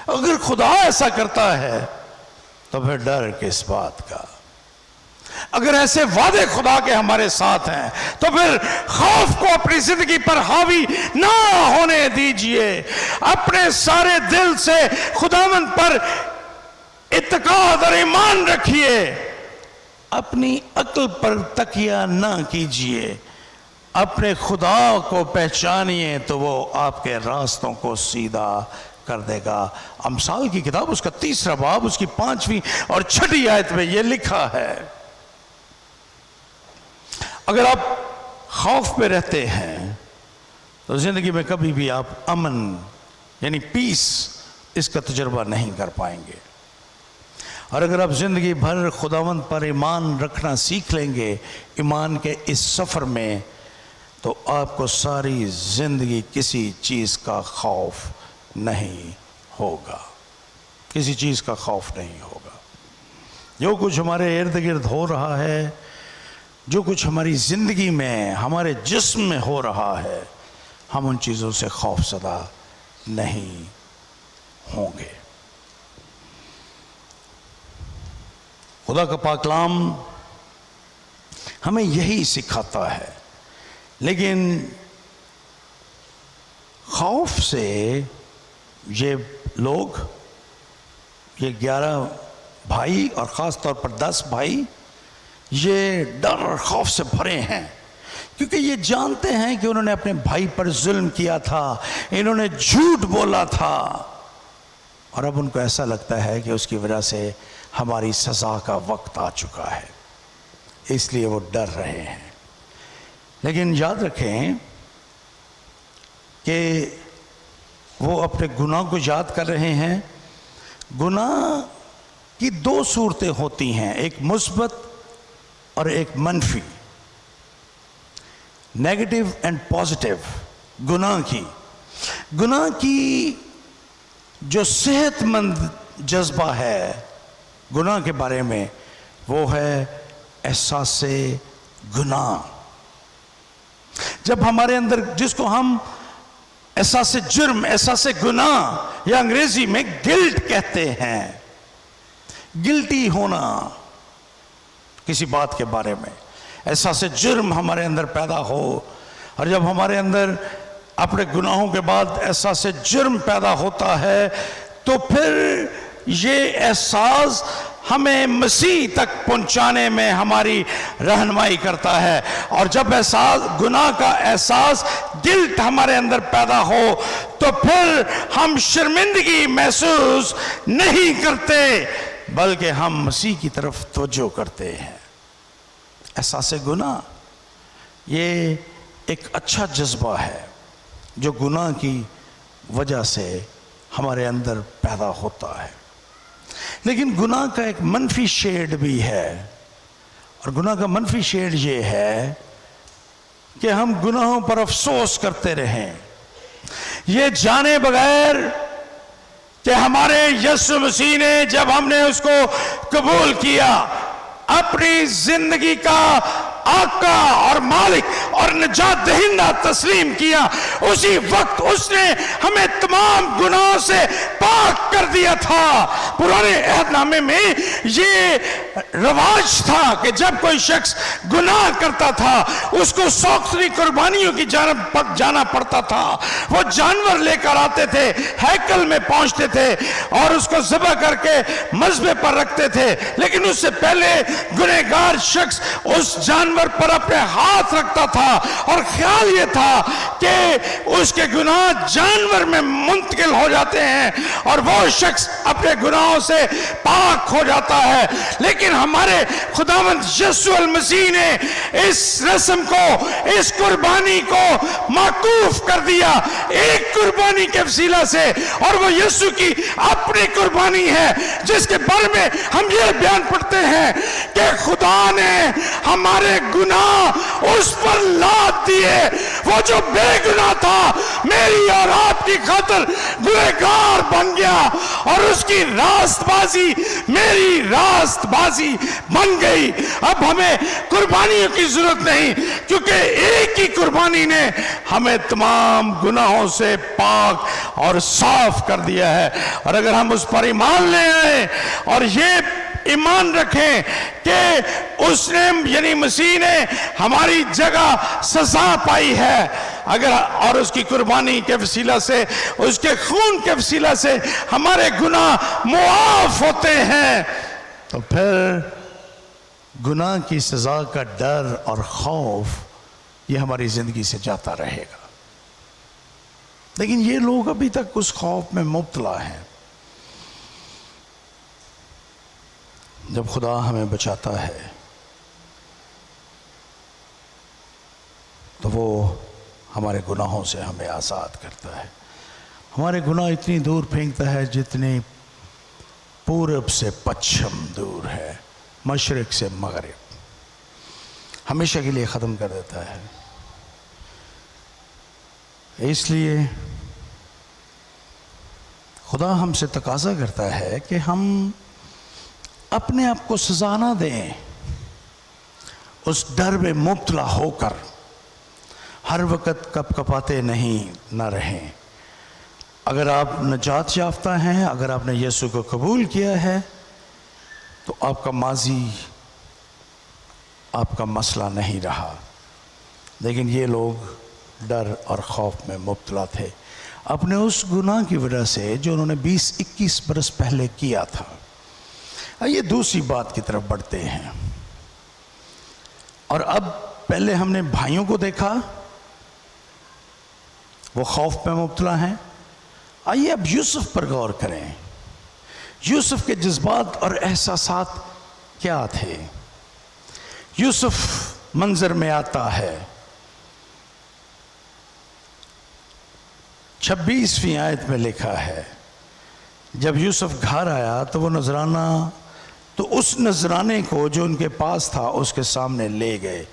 اگر خدا ایسا کرتا ہے تو پھر ڈر کس بات کا؟ اگر ایسے وعدے خدا کے ہمارے ساتھ ہیں تو پھر خوف کو اپنی زندگی پر حاوی نہ ہونے دیجئے۔ اپنے سارے دل سے خداوند پر اعتقاد اور ایمان رکھیے، اپنی عقل پر تکیہ نہ کیجئے، اپنے خدا کو پہچانیے تو وہ آپ کے راستوں کو سیدھا کر دے گا۔ امثال کی کتاب اس کا 3 باب اس کی 5 اور 6 آیت میں یہ لکھا ہے۔ اگر آپ خوف پہ رہتے ہیں تو زندگی میں کبھی بھی آپ امن یعنی پیس اس کا تجربہ نہیں کر پائیں گے، اور اگر آپ زندگی بھر خداوند پر ایمان رکھنا سیکھ لیں گے ایمان کے اس سفر میں، تو آپ کو ساری زندگی کسی چیز کا خوف نہیں ہوگا، کسی چیز کا خوف نہیں ہوگا۔ جو کچھ ہمارے ارد گرد ہو رہا ہے، جو کچھ ہماری زندگی میں ہمارے جسم میں ہو رہا ہے، ہم ان چیزوں سے خوف زدہ نہیں ہوں گے۔ خدا کا پاک کلام ہمیں یہی سکھاتا ہے، لیکن خوف سے یہ لوگ، یہ 11 بھائی اور خاص طور پر 10 بھائی، یہ ڈر اور خوف سے بھرے ہیں، کیونکہ یہ جانتے ہیں کہ انہوں نے اپنے بھائی پر ظلم کیا تھا، انہوں نے جھوٹ بولا تھا، اور اب ان کو ایسا لگتا ہے کہ اس کی وجہ سے ہماری سزا کا وقت آ چکا ہے، اس لیے وہ ڈر رہے ہیں۔ لیکن یاد رکھیں کہ وہ اپنے گناہ کو یاد کر رہے ہیں۔ گناہ کی 2 صورتیں ہوتی ہیں، ایک مثبت اور ایک منفی، نیگیٹو اینڈ پازیٹیو۔ گناہ کی جو صحت مند جذبہ ہے گناہ کے بارے میں، وہ ہے احساس گناہ۔ جب ہمارے اندر، جس کو ہم احساس جرم، احساس گناہ یا انگریزی میں گلٹ کہتے ہیں، گلٹی ہونا کسی بات کے بارے میں، احساس جرم ہمارے اندر پیدا ہو، اور جب ہمارے اندر اپنے گناہوں کے بعد احساس جرم پیدا ہوتا ہے تو پھر یہ احساس ہمیں مسیح تک پہنچانے میں ہماری رہنمائی کرتا ہے، اور جب گناہ کا احساس گلٹ ہمارے اندر پیدا ہو تو پھر ہم شرمندگی محسوس نہیں کرتے بلکہ ہم مسیح کی طرف توجہ کرتے ہیں۔ احساس گناہ یہ ایک اچھا جذبہ ہے جو گناہ کی وجہ سے ہمارے اندر پیدا ہوتا ہے، لیکن گناہ کا ایک منفی شیڈ بھی ہے، اور گناہ کا منفی شیڈ یہ ہے کہ ہم گناہوں پر افسوس کرتے رہیں، یہ جانے بغیر کہ ہمارے یسوع مسیح نے جب ہم نے اس کو قبول کیا، اپنی زندگی کا آقا اور مالک اور نجات دہندہ تسلیم کیا، اسی وقت اس نے ہمیں تمام گناہوں سے پاک کر دیا تھا۔ پرانے عہد نامے میں یہ رواج تھا کہ جب کوئی شخص گناہ کرتا تھا اس کو سوختری قربانیوں کی جانب جانا پڑتا تھا، وہ جانور لے کر آتے تھے، ہیکل میں پہنچتے تھے اور اس کو ذبح کر کے مذبح پر رکھتے تھے، لیکن اس سے پہلے گنہگار شخص اس جانور پر اپنے ہاتھ رکھتا تھا اور خیال یہ تھا کہ اس کے گناہ جانور میں منتقل ہو جاتے ہیں اور وہ شخص اپنے گناہوں سے پاک ہو جاتا ہے. لیکن ہمارے خداوند یسوع المسیح نے اس رسم کو، اس قربانی کو موقوف کر دیا ایک قربانی کے وسیلہ سے، اور وہ یسوع کی اپنی قربانی ہے، جس کے بارے میں ہم یہ بیان پڑھتے ہیں کہ خدا نے ہمارے گناہ اس پر لاد دیے. وہ جو بے گناہ تھا میری اور آپ کی خاطر گنہگار بن گیا، اور اس کی راست بازی میری راست بازی بن گئی. اب ہمیں قربانیوں کی ضرورت نہیں، کیونکہ ایک ہی قربانی نے ہمیں تمام گناہوں سے پاک اور صاف کر دیا ہے. اور اگر ہم اس پر ایمان لے آئیں اور یہ ایمان رکھیں کہ اس نے یعنی مسیح نے ہماری جگہ سزا پائی ہے، اگر اور اس کی قربانی کے وسیلہ سے، اس کے خون کے وسیلہ سے ہمارے گناہ معاف ہوتے ہیں، تو پھر گناہ کی سزا کا ڈر اور خوف یہ ہماری زندگی سے جاتا رہے گا. لیکن یہ لوگ ابھی تک اس خوف میں مبتلا ہیں. جب خدا ہمیں بچاتا ہے تو وہ ہمارے گناہوں سے ہمیں آزاد کرتا ہے. ہمارے گناہ اتنی دور پھینکتا ہے جتنی پورب سے پچھم دور ہے، مشرق سے مغرب، ہمیشہ کے لیے ختم کر دیتا ہے. اس لیے خدا ہم سے تقاضا کرتا ہے کہ ہم اپنے آپ کو سزا نہ دیں، اس ڈر میں مبتلا ہو کر ہر وقت کپ کپاتے نہ رہیں. اگر آپ نجات یافتہ ہیں، اگر آپ نے یسوع کو قبول کیا ہے، تو آپ کا ماضی آپ کا مسئلہ نہیں رہا. لیکن یہ لوگ ڈر اور خوف میں مبتلا تھے اپنے اس گناہ کی وجہ سے جو انہوں نے 20-21 برس پہلے کیا تھا. آئیے دوسری بات کی طرف بڑھتے ہیں. اور اب پہلے ہم نے بھائیوں کو دیکھا، وہ خوف میں مبتلا ہیں. آئیے اب یوسف پر غور کریں. یوسف کے جذبات اور احساسات کیا تھے؟ یوسف منظر میں آتا ہے. 26ویں آیت میں لکھا ہے، جب یوسف گھر آیا تو وہ نذرانہ، تو اس نذرانے کو جو ان کے پاس تھا اس کے سامنے لے گئے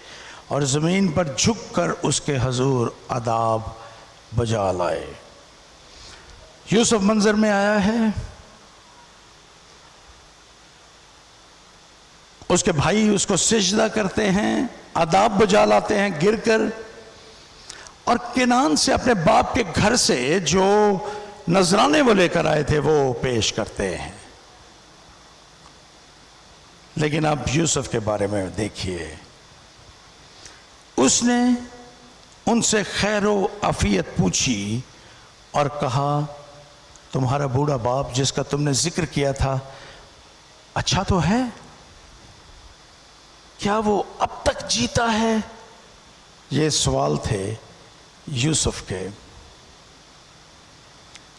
اور زمین پر جھک کر اس کے حضور آداب بجا لائے. یوسف منظر میں آیا ہے. اس کے بھائی اس کو سجدہ کرتے ہیں، آداب بجا لاتے ہیں گر کر، اور کنعان سے اپنے باپ کے گھر سے جو نذرانے وہ لے کر آئے تھے وہ پیش کرتے ہیں. لیکن اب یوسف کے بارے میں دیکھیے، اس نے ان سے خیر و عافیت پوچھی اور کہا، تمہارا بوڑھا باپ جس کا تم نے ذکر کیا تھا اچھا تو ہے؟ کیا وہ اب تک جیتا ہے؟ یہ سوال تھے یوسف کے.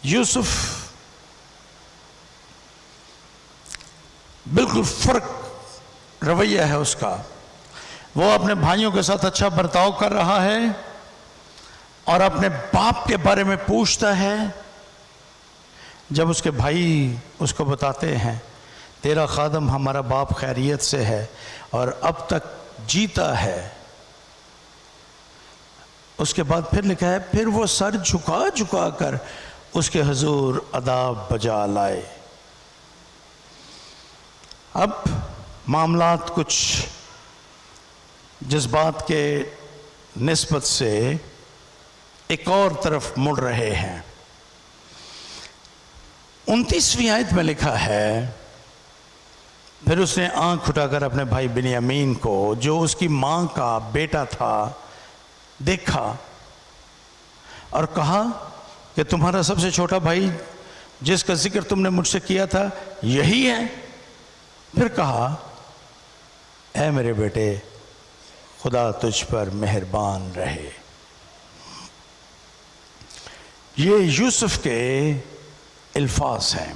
یوسف بالکل فرق رویہ ہے اس کا. وہ اپنے بھائیوں کے ساتھ اچھا برتاؤ کر رہا ہے اور اپنے باپ کے بارے میں پوچھتا ہے. جب اس کے بھائی اس کو بتاتے ہیں تیرا خادم ہمارا باپ خیریت سے ہے اور اب تک جیتا ہے، اس کے بعد پھر لکھا ہے پھر وہ سر جھکا جھکا کر اس کے حضور آداب بجا لائے. اب معاملات کچھ جذبات کے نسبت سے ایک اور طرف مڑ رہے ہیں. 29ویں آیت میں لکھا ہے، پھر اس نے آنکھ اٹھا کر اپنے بھائی بنیامین کو جو اس کی ماں کا بیٹا تھا دیکھا اور کہا کہ تمہارا سب سے چھوٹا بھائی جس کا ذکر تم نے مجھ سے کیا تھا یہی ہے؟ پھر کہا، اے میرے بیٹے خدا تجھ پر مہربان رہے. یہ یوسف کے الفاظ ہیں،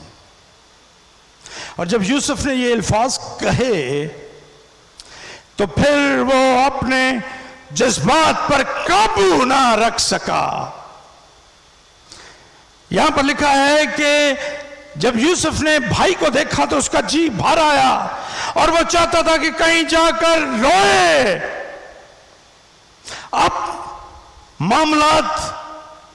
اور جب یوسف نے یہ الفاظ کہے تو پھر وہ اپنے جذبات پر قابو نہ رکھ سکا۔ یہاں پر لکھا ہے کہ جب یوسف نے بھائی کو دیکھا تو اس کا جی بھر آیا اور وہ چاہتا تھا کہ کہیں جا کر روئے۔ اب معاملات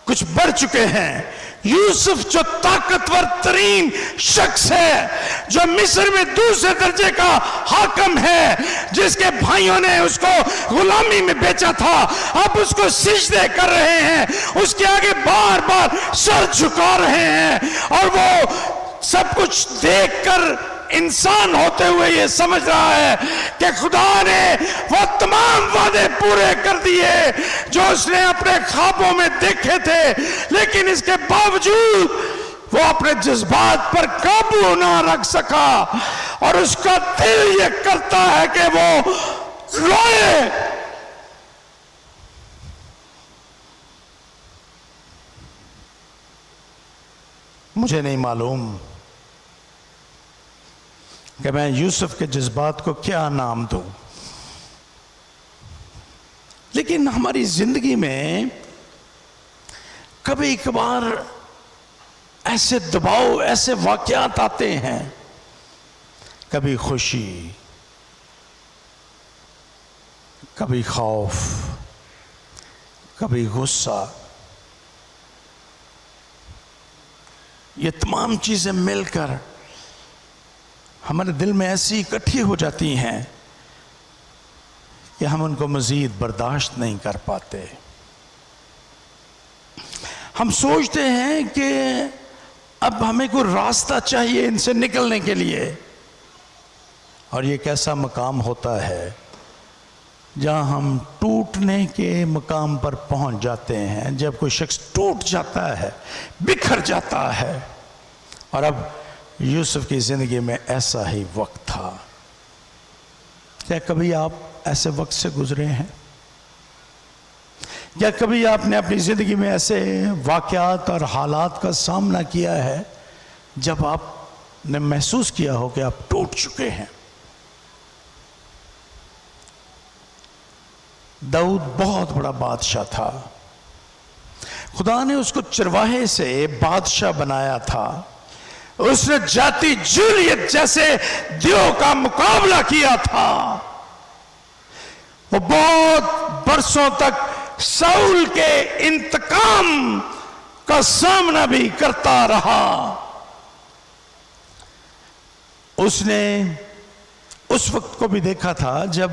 کچھ بڑھ چکے ہیں۔ یوسف جو طاقتور ترین شخص ہے، جو مصر میں دوسرے درجے کا حاکم ہے، جس کے بھائیوں نے اس کو غلامی میں بیچا تھا، اب اس کو سجدے کر رہے ہیں، اس کے آگے بار بار سر جھکا رہے ہیں، اور وہ سب کچھ دیکھ کر انسان ہوتے ہوئے یہ سمجھ رہا ہے کہ خدا نے وہ تمام وعدے پورے کر دیے جو اس نے اپنے خوابوں میں دیکھے تھے، لیکن اس کے باوجود وہ اپنے جذبات پر قابو نہ رکھ سکا، اور اس کا دل یہ کرتا ہے کہ وہ روئے۔ مجھے نہیں معلوم کہ میں یوسف کے جذبات کو کیا نام دوں، لیکن ہماری زندگی میں کبھی کبھار ایسے دباؤ، ایسے واقعات آتے ہیں، کبھی خوشی، کبھی خوف، کبھی غصہ، یہ تمام چیزیں مل کر ہمارے دل میں ایسی اکٹھی ہو جاتی ہیں کہ ہم ان کو مزید برداشت نہیں کر پاتے۔ ہم سوچتے ہیں کہ اب ہمیں کوئی راستہ چاہیے ان سے نکلنے کے لیے، اور یہ ایک ایسا مقام ہوتا ہے جہاں ہم ٹوٹنے کے مقام پر پہنچ جاتے ہیں، جب کوئی شخص ٹوٹ جاتا ہے، بکھر جاتا ہے۔ اور اب یوسف کی زندگی میں ایسا ہی وقت تھا۔ کیا کبھی آپ ایسے وقت سے گزرے ہیں؟ یا کبھی آپ نے اپنی زندگی میں ایسے واقعات اور حالات کا سامنا کیا ہے جب آپ نے محسوس کیا ہو کہ آپ ٹوٹ چکے ہیں؟ داؤد بہت بڑا بادشاہ تھا، خدا نے اس کو چرواہے سے بادشاہ بنایا تھا، اس نے جاتی جولیت جیسے دیو کا مقابلہ کیا تھا، وہ بہت برسوں تک ساؤل کے انتقام کا سامنا بھی کرتا رہا۔ اس نے اس وقت کو بھی دیکھا تھا جب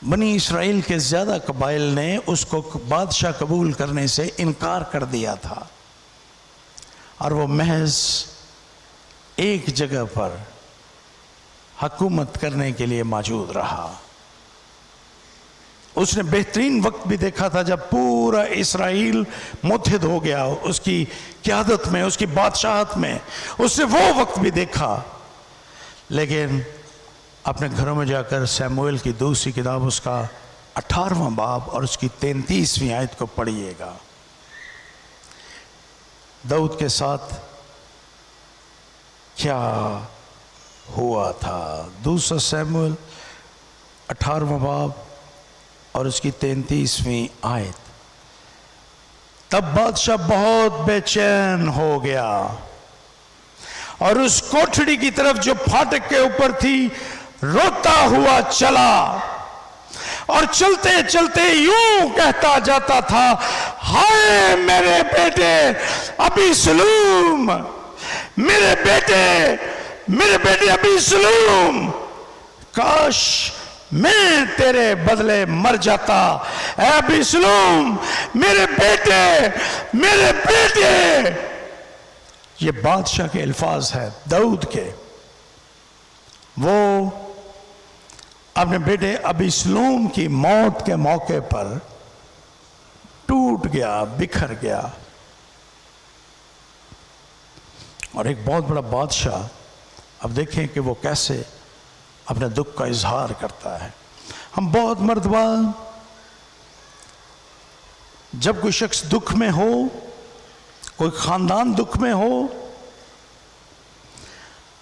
بنی اسرائیل کے زیادہ قبائل نے اس کو بادشاہ قبول کرنے سے انکار کر دیا تھا، اور وہ محض ایک جگہ پر حکومت کرنے کے لیے موجود رہا۔ اس نے بہترین وقت بھی دیکھا تھا جب پورا اسرائیل متحد ہو گیا اس کی قیادت میں، اس کی بادشاہت میں، اس نے وہ وقت بھی دیکھا۔ لیکن اپنے گھروں میں جا کر سیموئیل کی دوسری کتاب اس کا 18واں باب اور اس کی 33ویں آیت کو پڑھیے گا۔ داؤد کے ساتھ کیا ہوا تھا؟ دوسرا سیموئیل 18واں باب اور اس کی 33ویں آیت۔ تب بادشاہ بہت بے چین ہو گیا اور اس کوٹھڑی کی طرف جو پھاٹک کے اوپر تھی روتا ہوا چلا، اور چلتے چلتے یوں کہتا جاتا تھا، ہائے میرے بیٹے ابی سلوم، میرے بیٹے ابی سلوم، کاش میں تیرے بدلے مر جاتا، اے ابی سلوم میرے بیٹے۔ یہ بادشاہ کے الفاظ ہیں داؤد کے۔ وہ اپنے بیٹے ابی سلوم کی موت کے موقع پر ٹوٹ گیا، بکھر گیا، اور ایک بہت بڑا بادشاہ اب دیکھیں کہ وہ کیسے اپنے دکھ کا اظہار کرتا ہے۔ ہم بہت مرتبہ جب کوئی شخص دکھ میں ہو، کوئی خاندان دکھ میں ہو،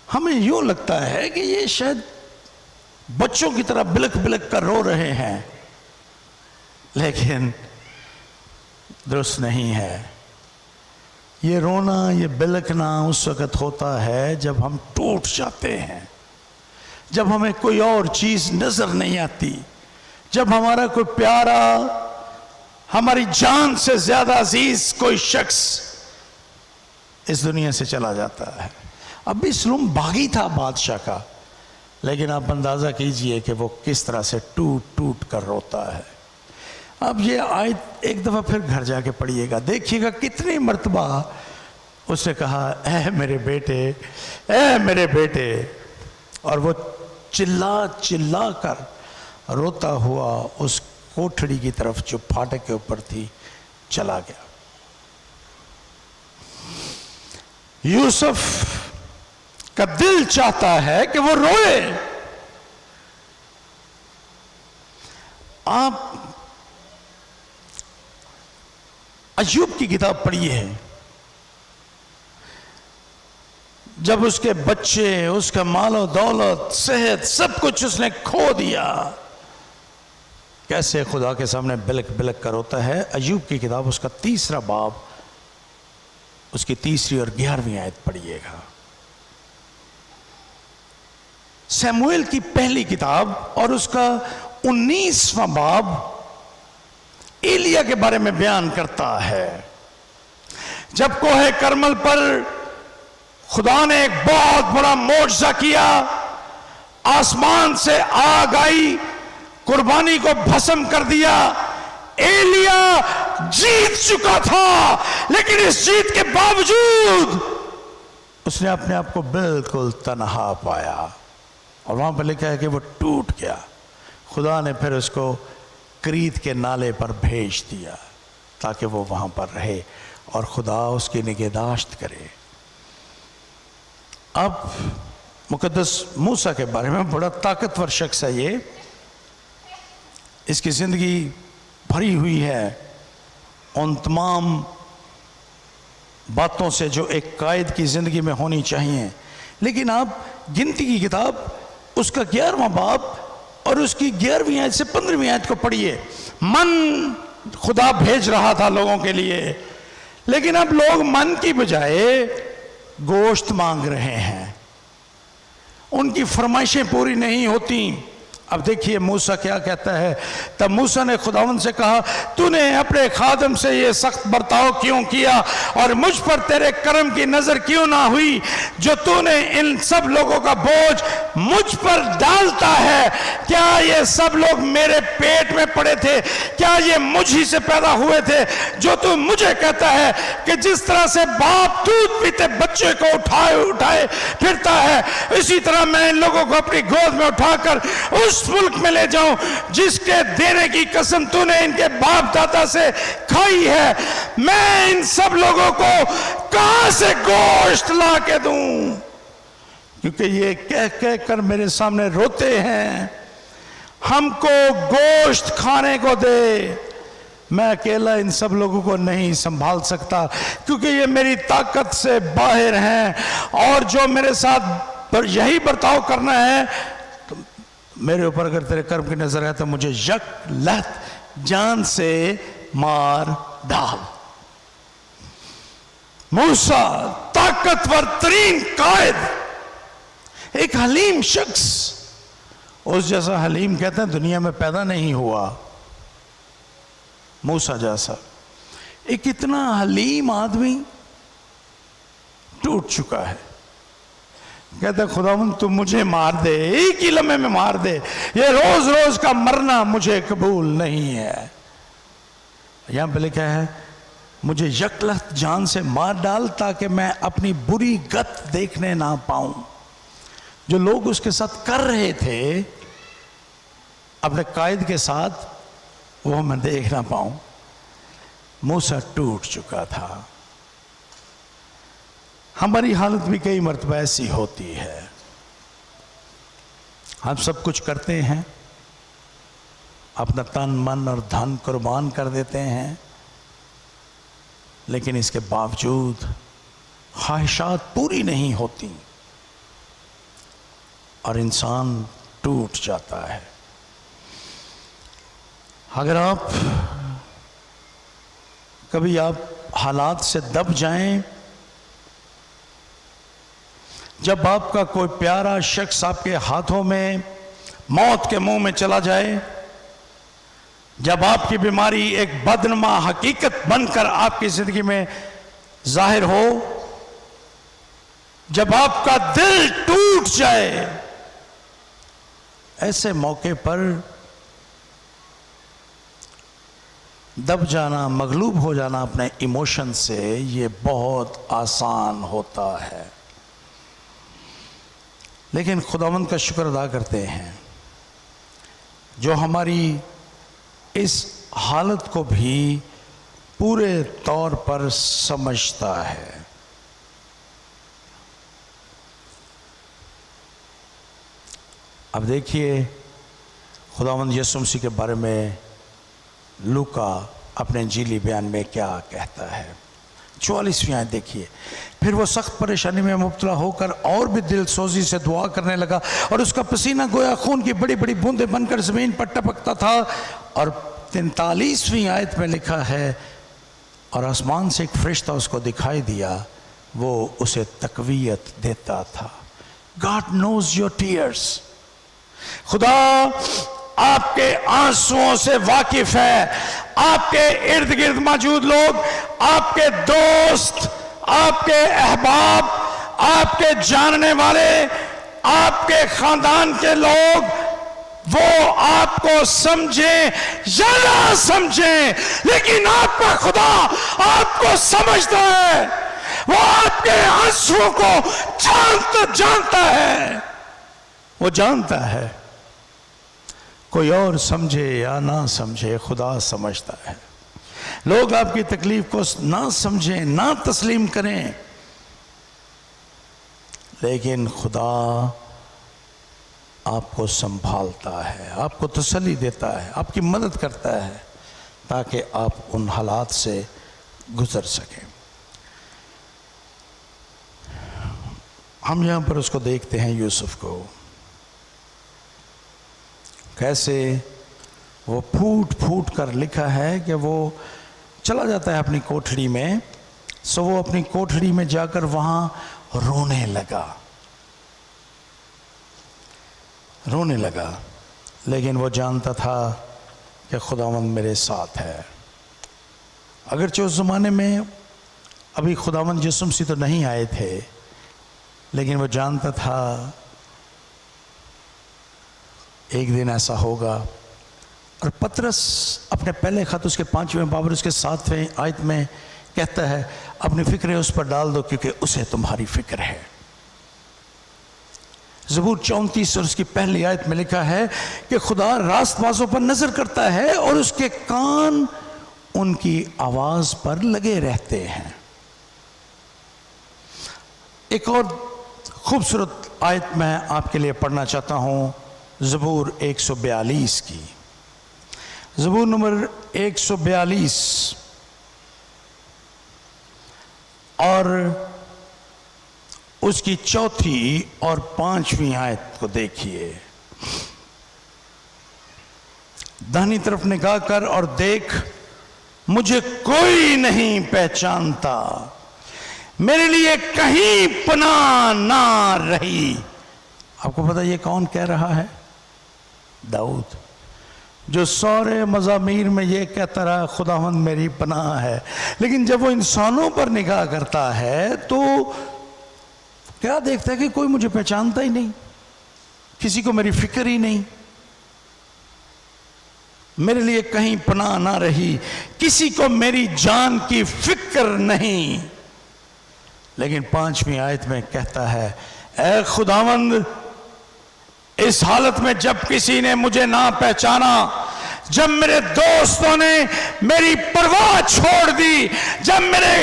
ہمیں یوں لگتا ہے کہ یہ شاید بچوں کی طرح بلک بلک کر رو رہے ہیں، لیکن درست نہیں ہے۔ یہ رونا، یہ بلکنا اس وقت ہوتا ہے جب ہم ٹوٹ جاتے ہیں، جب ہمیں کوئی اور چیز نظر نہیں آتی، جب ہمارا کوئی پیارا، ہماری جان سے زیادہ عزیز کوئی شخص اس دنیا سے چلا جاتا ہے۔ اب بھی سلم باغی تھا بادشاہ کا، لیکن آپ اندازہ کیجئے کہ وہ کس طرح سے ٹوٹ ٹوٹ کر روتا ہے۔ اب یہ آیت ایک دفعہ پھر گھر جا کے پڑھیے گا، دیکھیے گا کتنی مرتبہ اس نے کہا اے میرے بیٹے، اے میرے بیٹے، اور وہ چلا چلا کر روتا ہوا اس کوٹھڑی کی طرف جو پھاٹک کے اوپر تھی چلا گیا۔ یوسف کا دل چاہتا ہے کہ وہ روئے۔ آپ ایوب کی کتاب پڑھی ہے، جب اس کے بچے، اس کا مال و دولت، صحت، سب کچھ اس نے کھو دیا، کیسے خدا کے سامنے بلک بلک کر ہوتا ہے۔ ایوب کی کتاب اس کا 3 باب، اس کی 3 اور 11ویں آیت پڑھیے گا۔ سیموئیل کی پہلی کتاب اور اس کا 19واں باب ایلیا کے بارے میں بیان کرتا ہے۔ جب کوہ کرمل پر خدا نے ایک بہت بڑا معجزہ کیا، آسمان سے آگ آئی، قربانی کو بھسم کر دیا، ایلیا جیت چکا تھا، لیکن اس جیت کے باوجود اس نے اپنے آپ کو بالکل تنہا پایا، اور وہاں پر لکھا ہے کہ وہ ٹوٹ گیا۔ خدا نے پھر اس کو کریت کے نالے پر بھیج دیا تاکہ وہ وہاں پر رہے اور خدا اس کی نگہداشت کرے۔ اب مقدس موسیٰ کے بارے میں بڑا طاقتور شخص ہے یہ، اس کی زندگی بھری ہوئی ہے ان تمام باتوں سے جو ایک قائد کی زندگی میں ہونی چاہیے، لیکن آپ گنتی کی کتاب اس کا 11واں باب اور اس کی 11ویں آیت سے 15ویں آیت کو پڑھیے۔ من خدا بھیج رہا تھا لوگوں کے لیے، لیکن اب لوگ من کی بجائے گوشت مانگ رہے ہیں، ان کی فرمائشیں پوری نہیں ہوتی۔ اب دیکھیے موسیٰ کیا کہتا ہے۔ تب موسیٰ نے خداوند سے کہا، تو نے اپنے خادم سے یہ سخت برتاؤ کیوں کیا، اور مجھ پر تیرے کرم کی نظر کیوں نہ ہوئی، جو تو نے ان سب لوگوں کا بوجھ مجھ پر ڈالتا ہے؟ کیا یہ سب لوگ میرے پیٹ میں پڑے تھے؟ کیا یہ مجھ ہی سے پیدا ہوئے تھے؟ جو تو مجھے کہتا ہے کہ جس طرح سے باپ دودھ پیتے بچے کو اٹھائے پھرتا ہے، اسی طرح میں ان لوگوں کو اپنی گود میں اٹھا کر اس ملک میں لے جاؤں جس کے دینے کی قسم تو نے ان کے باپ دادا سے کھائی ہے۔ میں ان سب لوگوں کو کہاں سے گوشت لا کے دوں؟ کیونکہ یہ کہہ کر میرے سامنے روتے ہیں، ہم کو گوشت کھانے کو دے۔ میں اکیلا ان سب لوگوں کو نہیں سنبھال سکتا، کیونکہ یہ میری طاقت سے باہر ہیں، اور جو میرے ساتھ یہی برتاؤ کرنا ہے، میرے اوپر اگر تیرے کرم کی نظر ہے تو مجھے یک لہت جان سے مار ڈال۔ موسیٰ طاقتور ترین قائد، ایک حلیم شخص، اس جیسا حلیم کہتے ہیں دنیا میں پیدا نہیں ہوا، موسیٰ جیسا ایک اتنا حلیم آدمی ٹوٹ چکا ہے۔ کہتا ہے خداوند تو مجھے مار دے، ایک ہی لمحے میں مار دے، یہ روز روز کا مرنا مجھے قبول نہیں ہے۔ یہاں پہ لکھا ہے مجھے یکلخت جان سے مار ڈال تاکہ میں اپنی بری گت دیکھنے نہ پاؤں۔ جو لوگ اس کے ساتھ کر رہے تھے اپنے قائد کے ساتھ، وہ میں دیکھ نہ پاؤں۔ موسیٰ ٹوٹ چکا تھا۔ ہماری حالت بھی کئی مرتبہ ایسی ہوتی ہے، ہم سب کچھ کرتے ہیں، اپنا تن من اور دھن قربان کر دیتے ہیں، لیکن اس کے باوجود خواہشات پوری نہیں ہوتی اور انسان ٹوٹ جاتا ہے۔ اگر کبھی آپ حالات سے دب جائیں، جب آپ کا کوئی پیارا شخص آپ کے ہاتھوں میں موت کے منہ میں چلا جائے، جب آپ کی بیماری ایک بدنما حقیقت بن کر آپ کی زندگی میں ظاہر ہو، جب آپ کا دل ٹوٹ جائے، ایسے موقع پر دب جانا، مغلوب ہو جانا اپنے ایموشن سے، یہ بہت آسان ہوتا ہے۔ لیکن خداوند کا شکر ادا کرتے ہیں جو ہماری اس حالت کو بھی پورے طور پر سمجھتا ہے۔ اب دیکھیے خداوند یسوع مسیح کے بارے میں لوکا اپنے انجیلی بیان میں کیا کہتا ہے۔ 44ویں آیت دیکھیے، پھر وہ سخت پریشانی میں مبتلا ہو کر اور بھی دل سوزی سے دعا کرنے لگا، اور اس کا پسینہ گویا خون کی بڑی بڑی بوندیں بن کر زمین پر ٹپکتا تھا۔ اور 43ویں آیت میں لکھا ہے، اور آسمان سے ایک فرشتہ اس کو دکھائی دیا، وہ اسے تقویت دیتا تھا۔ God knows your tears۔ خدا آپ کے آنسوؤں سے واقف ہے۔ آپ کے ارد گرد موجود لوگ، آپ کے دوست، آپ کے احباب، آپ کے جاننے والے، آپ کے خاندان کے لوگ، وہ آپ کو سمجھیں یا نہ سمجھیں، لیکن آپ کا خدا آپ کو سمجھتا ہے۔ وہ آپ کے آنسوؤں کو جانتا ہے، وہ جانتا ہے۔ کوئی اور سمجھے یا نہ سمجھے، خدا سمجھتا ہے۔ لوگ آپ کی تکلیف کو نہ سمجھیں، نہ تسلیم کریں، لیکن خدا آپ کو سنبھالتا ہے، آپ کو تسلی دیتا ہے، آپ کی مدد کرتا ہے تاکہ آپ ان حالات سے گزر سکیں۔ ہم یہاں پر اس کو دیکھتے ہیں، یوسف کو، کیسے وہ پھوٹ پھوٹ کر لکھا ہے کہ وہ چلا جاتا ہے اپنی کوٹھڑی میں، سو وہ اپنی کوٹھڑی میں جا کر وہاں رونے لگا، لیکن وہ جانتا تھا کہ خداوند میرے ساتھ ہے۔ اگرچہ اس زمانے میں ابھی خداوند یسوع مسیح تو نہیں آئے تھے، لیکن وہ جانتا تھا ایک دن ایسا ہوگا۔ اور پطرس اپنے پہلے خط اس کے 5ویں باب اور اس کے 7ویں آیت میں کہتا ہے، اپنی فکریں اس پر ڈال دو کیونکہ اسے تمہاری فکر ہے۔ زبور 34 اور اس کی پہلی آیت میں لکھا ہے کہ خدا راست بازوں پر نظر کرتا ہے اور اس کے کان ان کی آواز پر لگے رہتے ہیں۔ ایک اور خوبصورت آیت میں آپ کے لیے پڑھنا چاہتا ہوں، زبور 142 کی، زبور نمبر 142 اور اس کی 4 اور 5 آیت کو دیکھیے۔ داہنی طرف نگاہ کر اور دیکھ، مجھے کوئی نہیں پہچانتا، میرے لیے کہیں پناہ نہ رہی۔ آپ کو پتہ یہ کون کہہ رہا ہے؟ داؤد، جو سارے مزامیر میں یہ کہتا رہا خداوند میری پناہ ہے، لیکن جب وہ انسانوں پر نگاہ کرتا ہے تو کیا دیکھتا ہے کہ کوئی مجھے پہچانتا ہی نہیں، کسی کو میری فکر ہی نہیں، میرے لیے کہیں پناہ نہ رہی، کسی کو میری جان کی فکر نہیں۔ لیکن 5ویں آیت میں کہتا ہے، اے خداوند، اس حالت میں جب کسی نے مجھے نہ پہچانا، جب میرے دوستوں نے میری پرواہ چھوڑ دی، جب میرے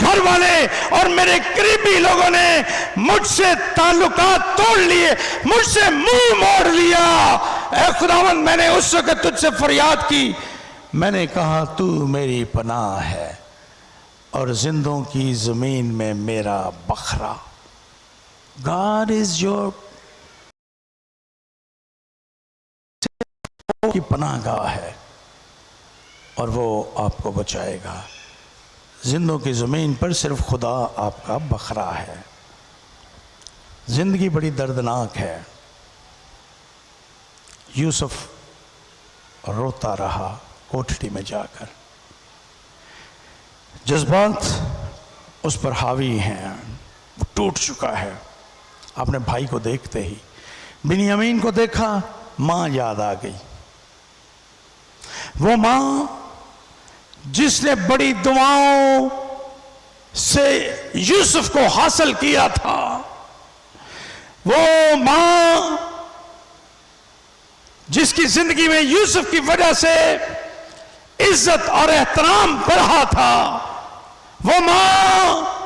گھر والے اور میرے قریبی لوگوں نے مجھ سے تعلقات توڑ لیے، مجھ سے منہ موڑ لیا، اے خداوند، میں نے اس وقت تجھ سے فریاد کی، میں نے کہا تو میری پناہ ہے، اور زندوں کی زمین میں میرا بکھرا. God is your کی پناہ گاہ ہے اور وہ آپ کو بچائے گا. زندوں کی زمین پر صرف خدا آپ کا بکھرا ہے. زندگی بڑی دردناک ہے. یوسف روتا رہا کوٹھڑی میں جا کر. جذبات اس پر حاوی ہیں، وہ ٹوٹ چکا ہے. اپنے بھائی کو دیکھتے ہی بنیامین کو دیکھا، ماں یاد آ گئی. وہ ماں جس نے بڑی دعاؤں سے یوسف کو حاصل کیا تھا، وہ ماں جس کی زندگی میں یوسف کی وجہ سے عزت اور احترام بڑھا تھا، وہ ماں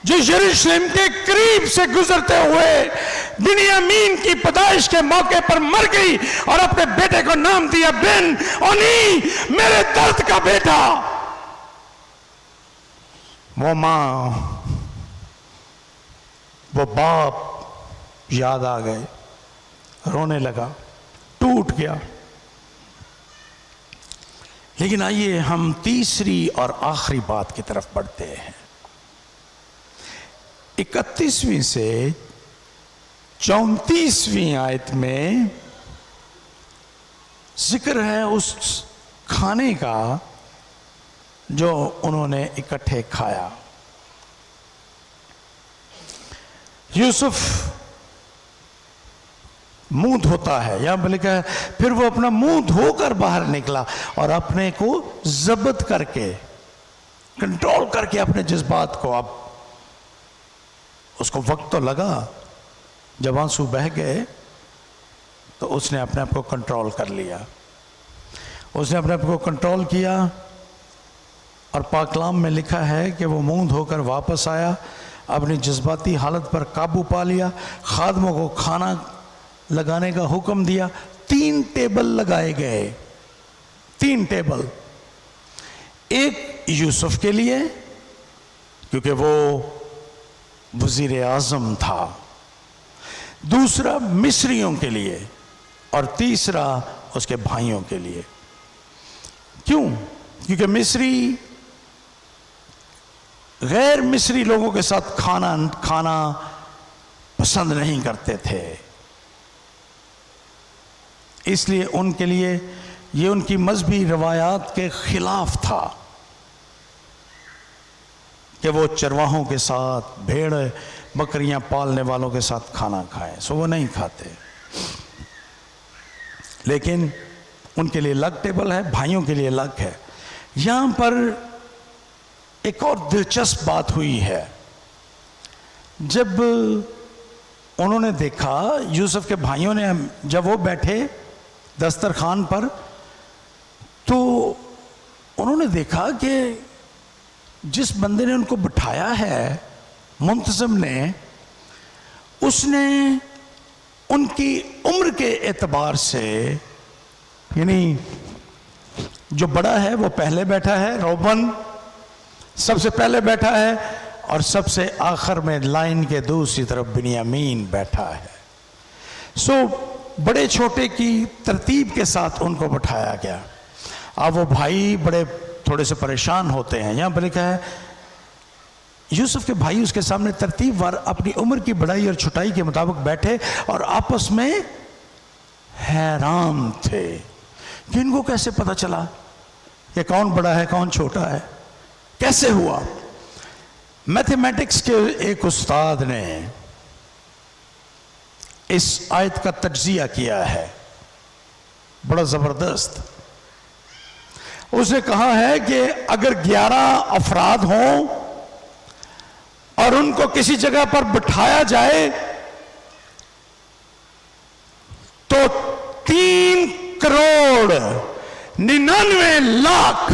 جو یروشلم کے قریب سے گزرتے ہوئے بنیامین کی پیدائش کے موقع پر مر گئی اور اپنے بیٹے کو نام دیا بن اونی، میرے درد کا بیٹا. وہ ماں، وہ باپ یاد آ گئے، رونے لگا، ٹوٹ گیا. لیکن آئیے ہم تیسری اور آخری بات کی طرف بڑھتے ہیں. 31ویں سے 34ویں آیت میں ذکر ہے اس کھانے کا جو انہوں نے اکٹھے کھایا. یوسف منہ دھوتا ہے، یا بلکہ پھر وہ اپنا منہ دھو کر باہر نکلا اور اپنے کو ضبط کر کے، کنٹرول کر کے اپنے جذبات کو. اب اس کو وقت تو لگا، جب آنسو بہہ گئے تو اس نے اپنے آپ کو کنٹرول کر لیا. اس نے اپنے آپ کو کنٹرول کیا اور پاک کلام میں لکھا ہے کہ وہ منہ دھو کر واپس آیا، اپنی جذباتی حالت پر قابو پا لیا، خادموں کو کھانا لگانے کا حکم دیا. 3 ٹیبل لگائے گئے، 3 ٹیبل. ایک یوسف کے لیے کیونکہ وہ وزیر اعظم تھا، دوسرا مصریوں کے لیے، اور تیسرا اس کے بھائیوں کے لیے. کیوں؟ کیونکہ مصری غیر مصری لوگوں کے ساتھ کھانا پسند نہیں کرتے تھے. اس لیے ان کے لیے یہ ان کی مذہبی روایات کے خلاف تھا کہ وہ چرواہوں کے ساتھ، بھیڑ بکریاں پالنے والوں کے ساتھ کھانا کھائیں. سو وہ نہیں کھاتے. لیکن ان کے لیے الگ ٹیبل ہے، بھائیوں کے لیے الگ ہے. یہاں پر ایک اور دلچسپ بات ہوئی ہے. جب انہوں نے دیکھا، یوسف کے بھائیوں نے، جب وہ بیٹھے دسترخوان پر، تو انہوں نے دیکھا کہ جس بندے نے ان کو بٹھایا ہے، منتظم نے، اس نے ان کی عمر کے اعتبار سے، یعنی جو بڑا ہے وہ پہلے بیٹھا ہے، روبن سب سے پہلے بیٹھا ہے، اور سب سے آخر میں لائن کے دوسری طرف بنیامین بیٹھا ہے. سو بڑے چھوٹے کی ترتیب کے ساتھ ان کو بٹھایا گیا. اب وہ بھائی بڑے تھوڑے سے پریشان ہوتے ہیں. یہاں پر لکھا ہے یوسف کے بھائی اس کے سامنے ترتیب وار اپنی عمر کی بڑائی اور چھٹائی کے مطابق بیٹھے اور آپس میں حیران تھے کہ ان کو کیسے پتہ چلا کہ کون بڑا ہے کون چھوٹا ہے، کیسے ہوا. میتھمیٹکس کے ایک استاد نے اس آیت کا تجزیہ کیا ہے، بڑا زبردست. اس نے کہا ہے کہ اگر 11 افراد ہوں اور ان کو کسی جگہ پر بٹھایا جائے تو 3 کروڑ 99 لاکھ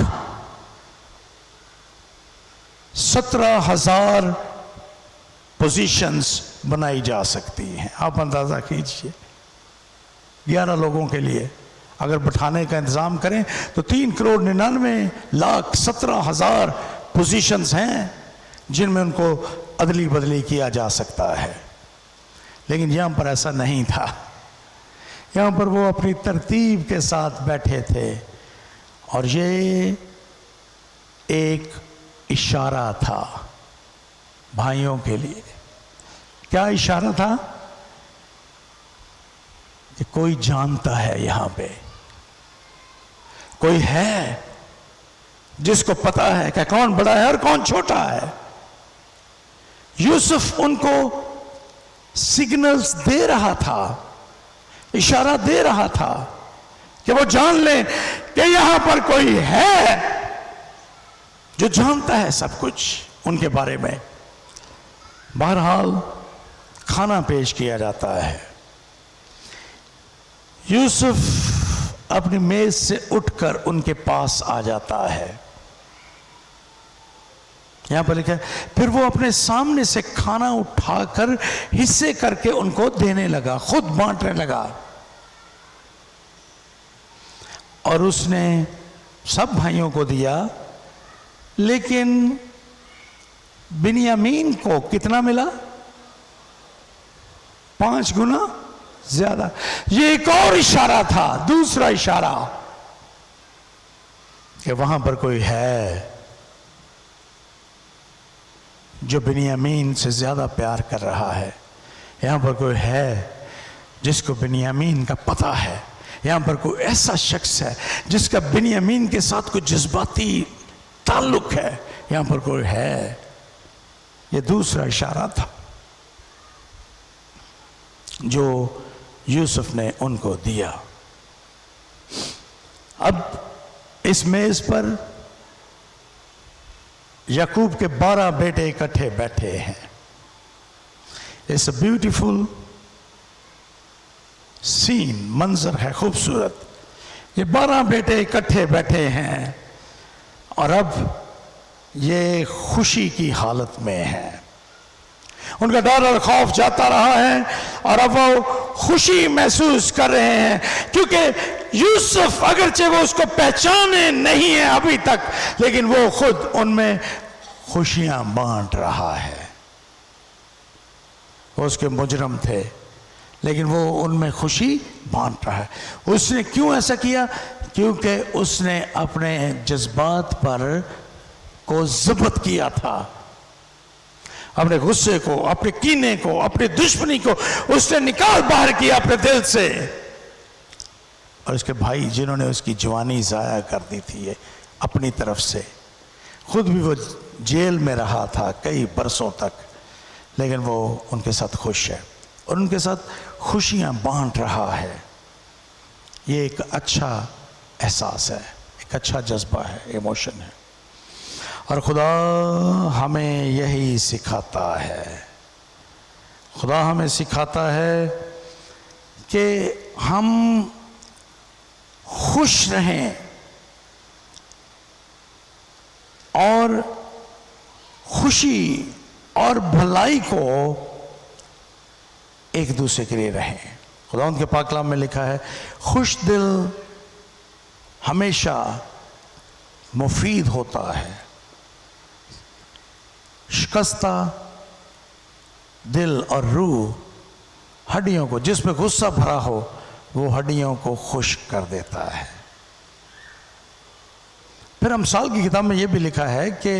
17,000 پوزیشنز بنائی جا سکتی ہیں. آپ اندازہ کیجئے 11 لوگوں کے لیے اگر بٹھانے کا انتظام کریں تو 3 کروڑ 99 لاکھ 17,000 پوزیشنز ہیں جن میں ان کو عدلی بدلی کیا جا سکتا ہے، لیکن یہاں پر ایسا نہیں تھا۔ یہاں پر وہ اپنی ترتیب کے ساتھ بیٹھے تھے، اور یہ ایک اشارہ تھا بھائیوں کے لیے۔ کیا اشارہ تھا؟ کہ کوئی جانتا ہے، یہاں پہ کوئی ہے جس کو پتا ہے کہ کون بڑا ہے اور کون چھوٹا ہے۔ یوسف ان کو سگنلز دے رہا تھا، اشارہ دے رہا تھا کہ وہ جان لیں کہ یہاں پر کوئی ہے جو جانتا ہے سب کچھ ان کے بارے میں۔ بہرحال کھانا پیش کیا جاتا ہے۔ یوسف اپنی میز سے اٹھ کر ان کے پاس آ جاتا ہے۔ یہاں پر لکھا ہے پھر وہ اپنے سامنے سے کھانا اٹھا کر حصے کر کے ان کو دینے لگا، خود بانٹنے لگا، اور اس نے سب بھائیوں کو دیا، لیکن بنیامین کو کتنا ملا؟ 5 گنا زیادہ۔ یہ ایک اور اشارہ تھا، دوسرا اشارہ، کہ وہاں پر کوئی ہے جو بنیامین سے زیادہ پیار کر رہا ہے۔ یہاں پر کوئی ہے جس کو بنیامین کا پتہ ہے۔ یہاں پر کوئی ایسا شخص ہے جس کا بنیامین کے ساتھ کوئی جذباتی تعلق ہے۔ یہاں پر کوئی ہے۔ یہ دوسرا اشارہ تھا جو یوسف نے ان کو دیا۔ اب اس میز پر یعقوب کے 12 بیٹے اکٹھے بیٹھے ہیں۔ اٹس اے بیوٹیفل سین، منظر ہے خوبصورت۔ یہ 12 بیٹے اکٹھے بیٹھے ہیں، اور اب یہ خوشی کی حالت میں ہیں۔ ان کا ڈر اور خوف جاتا رہا ہے، اور اب وہ خوشی محسوس کر رہے ہیں، کیونکہ یوسف اگرچہ وہ اس کو پہچانے نہیں ہیں ابھی تک، لیکن وہ خود ان میں خوشیاں بانٹ رہا ہے۔ وہ اس کے مجرم تھے، لیکن وہ ان میں خوشی بانٹ رہا ہے۔ اس نے کیوں ایسا کیا؟ کیونکہ اس نے اپنے جذبات پر کو ضبط کیا تھا، اپنے غصے کو، اپنے کینے کو، اپنی دشمنی کو اس نے نکال باہر کیا اپنے دل سے۔ اور اس کے بھائی جنہوں نے اس کی جوانی ضائع کر دی تھی اپنی طرف سے، خود بھی وہ جیل میں رہا تھا کئی برسوں تک، لیکن وہ ان کے ساتھ خوش ہے اور ان کے ساتھ خوشیاں بانٹ رہا ہے۔ یہ ایک اچھا احساس ہے، ایک اچھا جذبہ ہے، ایموشن ہے۔ اور خدا ہمیں یہی سکھاتا ہے۔ خدا ہمیں سکھاتا ہے کہ ہم خوش رہیں اور خوشی اور بھلائی کو ایک دوسرے کے لیے رہیں۔ خدا ان کے پاک کلام میں لکھا ہے، خوش دل ہمیشہ مفید ہوتا ہے، شکستہ دل اور روح ہڈیوں کو، جس میں غصہ بھرا ہو وہ ہڈیوں کو خشک کر دیتا ہے۔ پھر امثال کی کتاب میں یہ بھی لکھا ہے کہ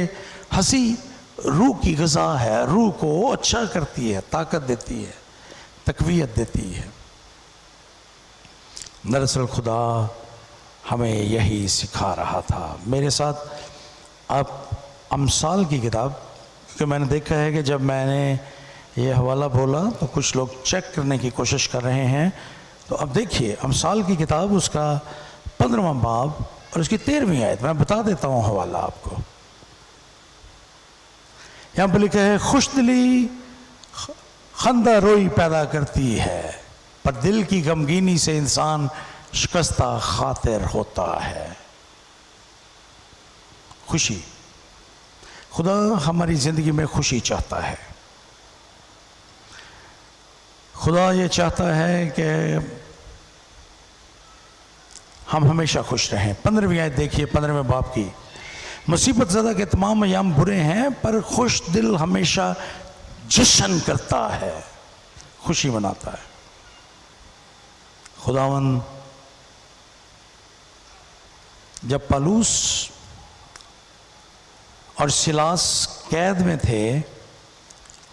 ہنسی روح کی غذا ہے، روح کو اچھا کرتی ہے، طاقت دیتی ہے، تقویت دیتی ہے۔ دراصل خدا ہمیں یہی سکھا رہا تھا۔ میرے ساتھ آپ امثال کی کتاب، کیونکہ میں نے دیکھا ہے کہ جب میں نے یہ حوالہ بولا تو کچھ لوگ چیک کرنے کی کوشش کر رہے ہیں، تو اب دیکھیے امثال کی کتاب، اس کا 15واں باب اور اس کی 13ویں آیت، میں بتا دیتا ہوں حوالہ آپ کو۔ یہاں پہ لکھا ہے، خوش دلی خندہ روئی پیدا کرتی ہے، پر دل کی غمگینی سے انسان شکستہ خاطر ہوتا ہے۔ خوشی، خدا ہماری زندگی میں خوشی چاہتا ہے۔ خدا یہ چاہتا ہے کہ ہم ہمیشہ خوش رہیں۔ 15ویں آیت دیکھیے 15ویں باب کی، مصیبت زدہ کے تمام ایام برے ہیں، پر خوش دل ہمیشہ جشن کرتا ہے، خوشی مناتا ہے۔ خداوند جب پالوس اور سلاس قید میں تھے،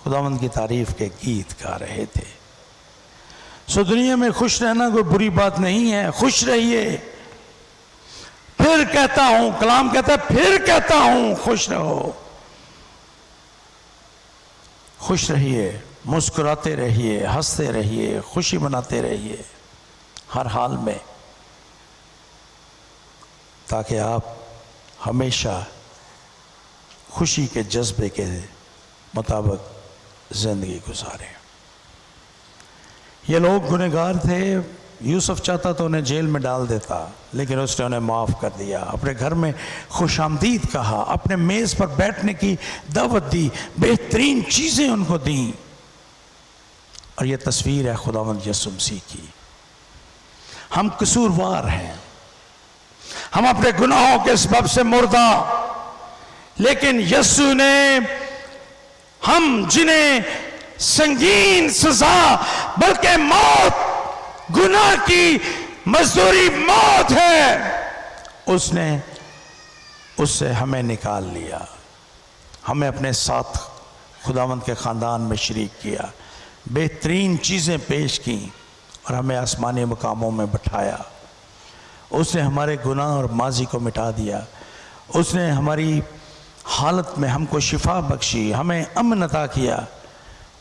خداوند کی تعریف کے گیت گا رہے تھے۔ سو دنیا میں خوش رہنا کوئی بری بات نہیں ہے، خوش رہیے۔ پھر کہتا ہوں، کلام کہتا ہے پھر کہتا ہوں خوش رہو، خوش رہیے، مسکراتے رہیے، ہنستے رہیے، خوشی مناتے رہیے ہر حال میں، تاکہ آپ ہمیشہ خوشی کے جذبے کے مطابق زندگی گزاریں۔ یہ لوگ گنہگار تھے، یوسف چاہتا تو انہیں جیل میں ڈال دیتا، لیکن اس نے انہیں معاف کر دیا، اپنے گھر میں خوش آمدید کہا، اپنے میز پر بیٹھنے کی دعوت دی، بہترین چیزیں ان کو دیں۔ اور یہ تصویر ہے خداوند یسوع مسیح کی۔ ہم قصوروار ہیں، ہم اپنے گناہوں کے سبب سے مردہ، لیکن یسوع نے ہم جنہیں سنگین سزا بلکہ موت، گناہ کی مزدوری موت ہے، اس نے اس سے ہمیں نکال لیا، ہمیں اپنے ساتھ خداوند کے خاندان میں شریک کیا، بہترین چیزیں پیش کیں اور ہمیں آسمانی مقاموں میں بٹھایا۔ اس نے ہمارے گناہ اور ماضی کو مٹا دیا، اس نے ہماری حالت میں ہم کو شفا بخشی، ہمیں امن عطا کیا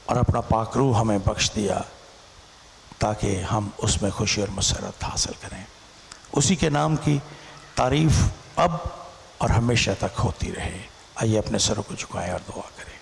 اور اپنا پاک روح ہمیں بخش دیا، تاکہ ہم اس میں خوشی اور مسرت حاصل کریں۔ اسی کے نام کی تعریف اب اور ہمیشہ تک ہوتی رہے۔ آئیے اپنے سروں کو جھکائیں اور دعا کریں۔